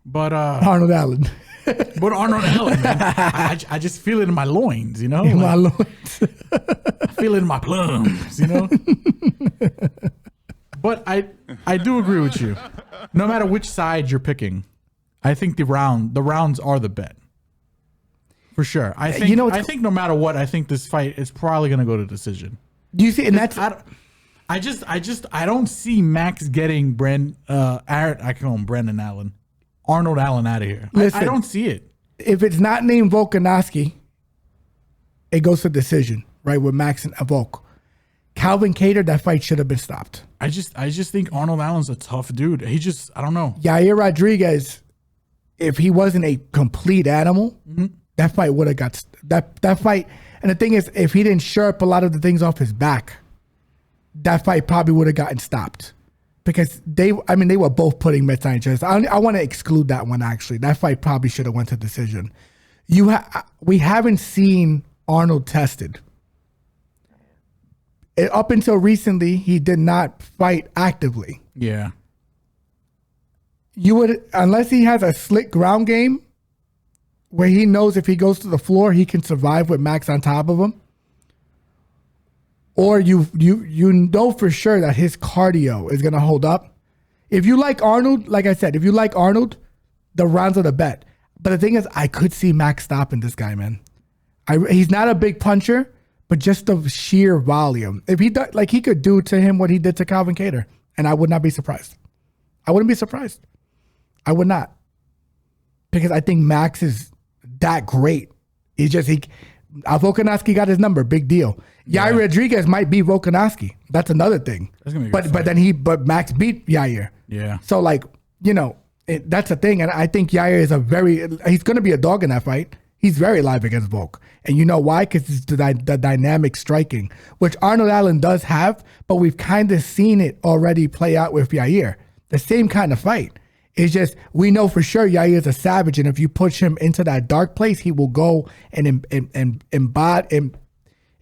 But Arnold Allen. But Arnold Allen, man, I just feel it in my loins, In my loins. I feel it in my plums, But I do agree with you. No matter which side you're picking, I think the rounds are the bet. for sure. I think I think no matter what, I think this fight is probably going to go to decision. Do you see? And that's I don't see Max getting I call him Brandon Allen, Arnold Allen out of here. Listen, I don't see it. If it's not named Volkanovski, it goes to decision, right? With Max and Volk. Calvin Kattar, that fight should have been stopped. I just think Arnold Allen's a tough dude. I don't know. Yair Rodriguez, if he wasn't a complete animal, that fight would have got that fight. And the thing is, if he didn't shore up a lot of the things off his back, that fight probably would have gotten stopped. Because they were both putting mitts on each other. I want to exclude that one, actually. That fight probably should have went to decision. We haven't seen Arnold tested. Up until recently, he did not fight actively. Yeah. You would, unless he has a slick ground game where he knows if he goes to the floor, he can survive with Max on top of him. Or you know for sure that his cardio is going to hold up. If you like Arnold, like I said, if you like Arnold, the rounds are the bet. But the thing is, I could see Max stopping this guy, man. He's not a big puncher, but just the sheer volume. If he does, he could do to him what he did to Calvin Kattar, and I would not be surprised. I wouldn't be surprised. I would not, because I think Max is that great. He's just Volkanovski got his number, big deal. Yair Rodriguez might beat Volkanovski. That's another thing. That's gonna be but Max beat Yair. Yeah. So that's the thing, and I think Yair he's going to be a dog in that fight. He's very live against Volk. And you know why? Because it's the dynamic striking, which Arnold Allen does have, but we've kind of seen it already play out with Yair. The same kind of fight. It's just, we know for sure Yair is a savage, and if you push him into that dark place, he will go and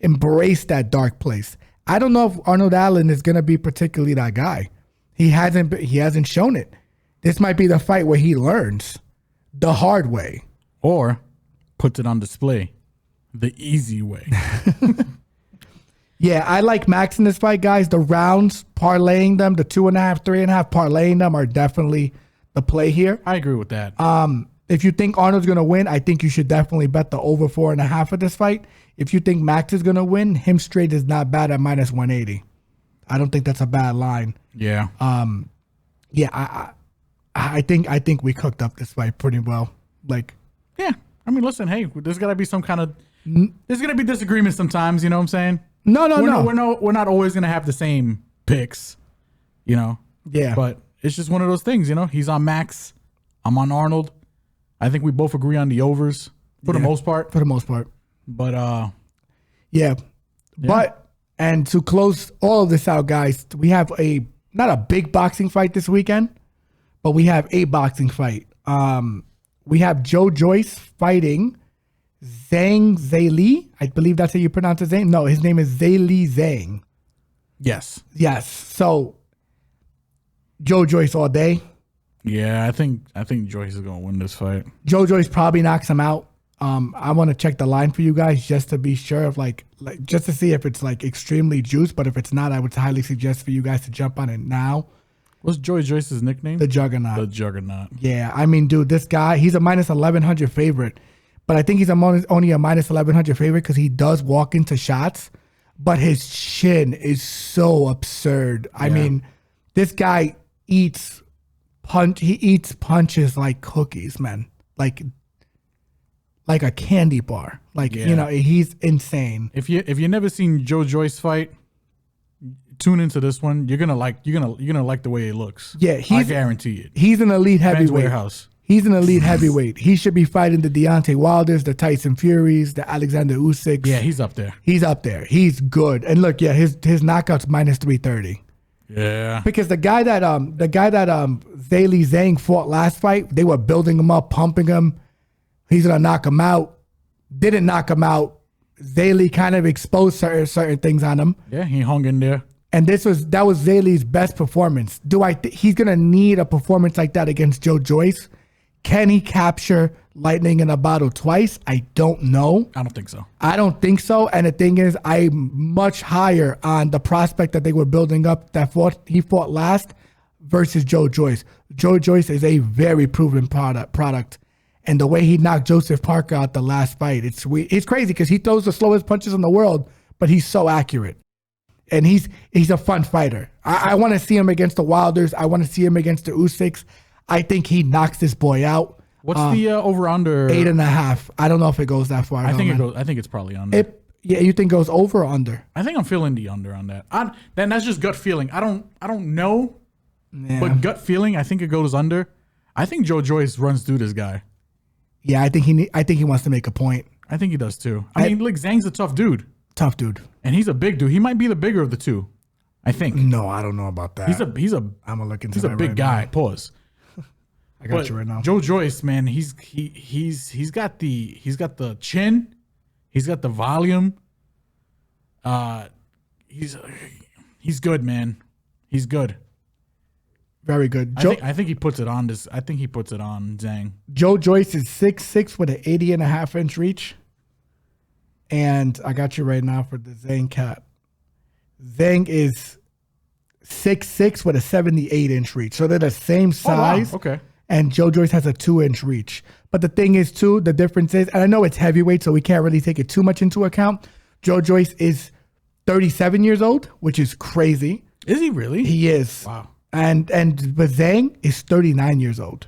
embrace that dark place. I don't know if Arnold Allen is going to be particularly that guy. He hasn't shown it. This might be the fight where he learns the hard way. Or puts it on display the easy way. Yeah, I like Max in this fight, guys. The rounds, parlaying them, the 2.5, 3.5, parlaying them are definitely the play here. I agree with that. If you think Arnold's going to win, I think you should definitely bet the over 4.5 of this fight. If you think Max is going to win, him straight is not bad at minus 180. I don't think that's a bad line. Yeah. I think we cooked up this fight pretty well. Yeah. I mean, listen, hey, there's got to be some kind of, there's going to be disagreements sometimes, you know what I'm saying? No. We're not always going to have the same picks, you know? Yeah. But it's just one of those things, you know? He's on Max. I'm on Arnold. I think we both agree on the overs for the most part. But, yeah. But, and to close all of this out, guys, we have not a big boxing fight this weekend, but we have a boxing fight. We have Joe Joyce fighting Zhilei. I believe that's how you pronounce his name. No, his name is Zhilei Zhang. Yes. So Joe Joyce all day. Yeah, I think Joyce is gonna win this fight. Joe Joyce probably knocks him out. I want to check the line for you guys just to be sure of just to see if it's extremely juiced. But if it's not, I would highly suggest for you guys to jump on it now. What's Joe Joyce's nickname? The Juggernaut. The Juggernaut. Yeah, I mean, dude, this guy, he's a minus 1,100 favorite. But I think he's only a minus 1,100 favorite because he does walk into shots. But his chin is so absurd. I mean, this guy eats punches like cookies, man. Like a candy bar. He's insane. If you never seen Joe Joyce fight, tune into this one. You're gonna like the way it looks. Yeah, I guarantee it. He's an elite Men's heavyweight. Warehouse. He's an elite heavyweight. He should be fighting the Deontay Wilders, the Tyson Furies, the Alexander Usyks. Yeah, he's up there. He's good. And look, his knockout's minus 330. Yeah. Because the guy that Zhilei Zhang fought last fight, they were building him up, pumping him. He's gonna knock him out. Didn't knock him out. Zhilei kind of exposed certain things on him. Yeah, he hung in there. And that was Zhilei's best performance. He's gonna need a performance like that against Joe Joyce? Can he capture lightning in a bottle twice? I don't know. I don't think so. And the thing is, I'm much higher on the prospect that they were building up he fought last versus Joe Joyce. Joe Joyce is a very proven product. And the way he knocked Joseph Parker out the last fight, it's crazy because he throws the slowest punches in the world, but he's so accurate. And he's a fun fighter. I want to see him against the Wilders. I want to see him against the Usyks. I think he knocks this boy out. What's the over-under? 8.5. I don't know if it goes that far. I think it's probably under. You think it goes over or under? I think I'm feeling the under on that. Then that's just gut feeling. I don't know, Yeah. but gut feeling, I think it goes under. I think Joe Joyce runs through this guy. Yeah, I think he wants to make a point. I think he does too. I mean, look, Zhang's a tough dude. Tough dude. And he's a big dude. He might be the bigger of the two. I think. No, I don't know about that. He's a I'm gonna look into he's a that big right guy. now. Pause. I got you right now. Joe Joyce, man, he's got the chin, he's got the volume. He's good, man. He's good. Very good. I think he puts it on this. I think he puts it on Zhang. Joe Joyce is 6'6" with an 80.5-inch reach. And I got you right now for the Zhang cat. Zhang is 6'6" with a 78-inch reach. So they're the same size. Oh, wow. Okay. And Joe Joyce has a 2-inch reach. But the thing is, too, the difference is, and I know it's heavyweight, so we can't really take it too much into account. Joe Joyce is 37 years old, which is crazy. Is he really? He is. Wow. But Zhang is 39 years old.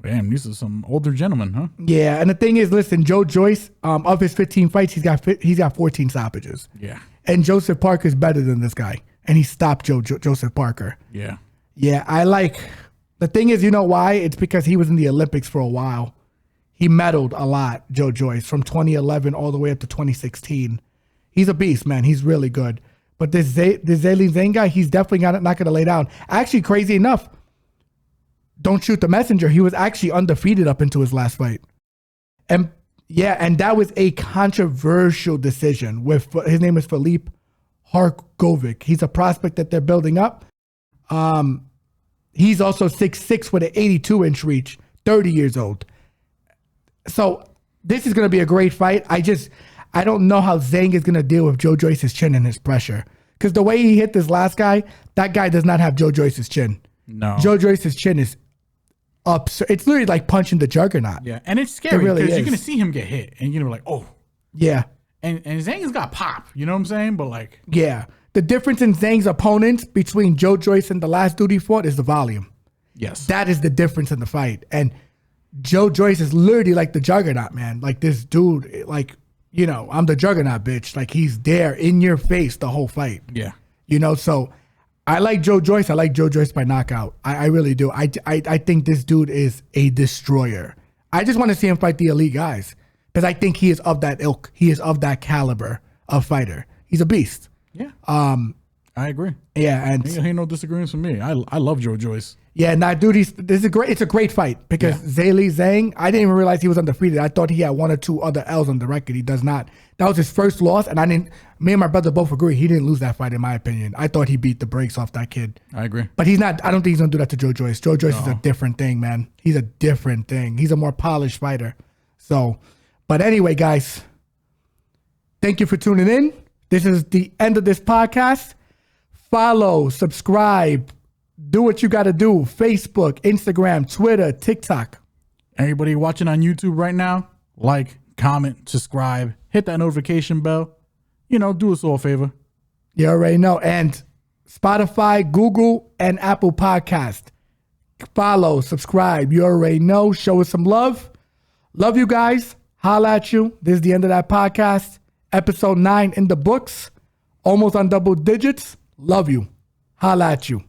Damn, these are some older gentlemen, huh? Yeah, and the thing is, listen, Joe Joyce, of his 15 fights, he's got 14 stoppages. Yeah. And Joseph Parker is better than this guy, and he stopped Joseph Parker. Yeah. Yeah, the thing is, you know why? It's because he was in the Olympics for a while. He medaled a lot, Joe Joyce, from 2011 all the way up to 2016. He's a beast, man. He's really good. But this Zhilei Zhang guy, he's definitely not going to lay down. Actually, crazy enough, don't shoot the messenger. He was actually undefeated up into his last fight. And that was a controversial decision. His name is Philippe Harkovic. He's a prospect that they're building up. He's also 6'6" with an 82-inch reach, 30 years old. So this is going to be a great fight. I don't know how Zhang is going to deal with Joe Joyce's chin and his pressure. Because the way he hit this last guy, that guy does not have Joe Joyce's chin. No. Joe Joyce's chin is up. It's literally like punching the juggernaut. Yeah, and it's scary because really you're is. going to see him get hit. And you're going to be like, oh. Yeah. And Zhang has got pop. You know what I'm saying? But like. Yeah. The difference in Zhang's opponents between Joe Joyce and the last dude he fought is the volume. Yes. That is the difference in the fight. And Joe Joyce is literally like the juggernaut, man. Like this dude, like, you know, I'm the juggernaut, bitch. Like he's there in your face the whole fight. Yeah. You know, so I like Joe Joyce. I like Joe Joyce by knockout. I really do. I think this dude is a destroyer. I just want to see him fight the elite guys because I think he is of that ilk. He is of that caliber of fighter. He's a beast. Yeah. I agree. Yeah, and ain't no disagreements from me. I love Joe Joyce. yeah, nah, dude, it's a great fight because Zhilei Zhang, I didn't even realize he was undefeated. I thought he had one or two other L's on the record. He does not. That was his first loss, and me and my brother both agree he didn't lose that fight in my opinion. I thought he beat the brakes off that kid. I agree. But he's not. I don't think he's gonna do that to Joe Joyce. Joe Joyce is a different thing, man. He's a different thing. He's a more polished fighter. So, but anyway, guys, thank you for tuning in. This is the end of this podcast. Follow, subscribe, do what you got to do. Facebook, Instagram, Twitter, TikTok. Everybody watching on YouTube right now, like, comment, subscribe, hit that notification bell. You know, do us all a favor. You already know. And Spotify, Google, and Apple Podcast. Follow, subscribe. You already know. Show us some love. Love you guys. Holla at you. This is the end of that podcast. Episode 9 in the books. Almost on double digits. Love you. Holla at you.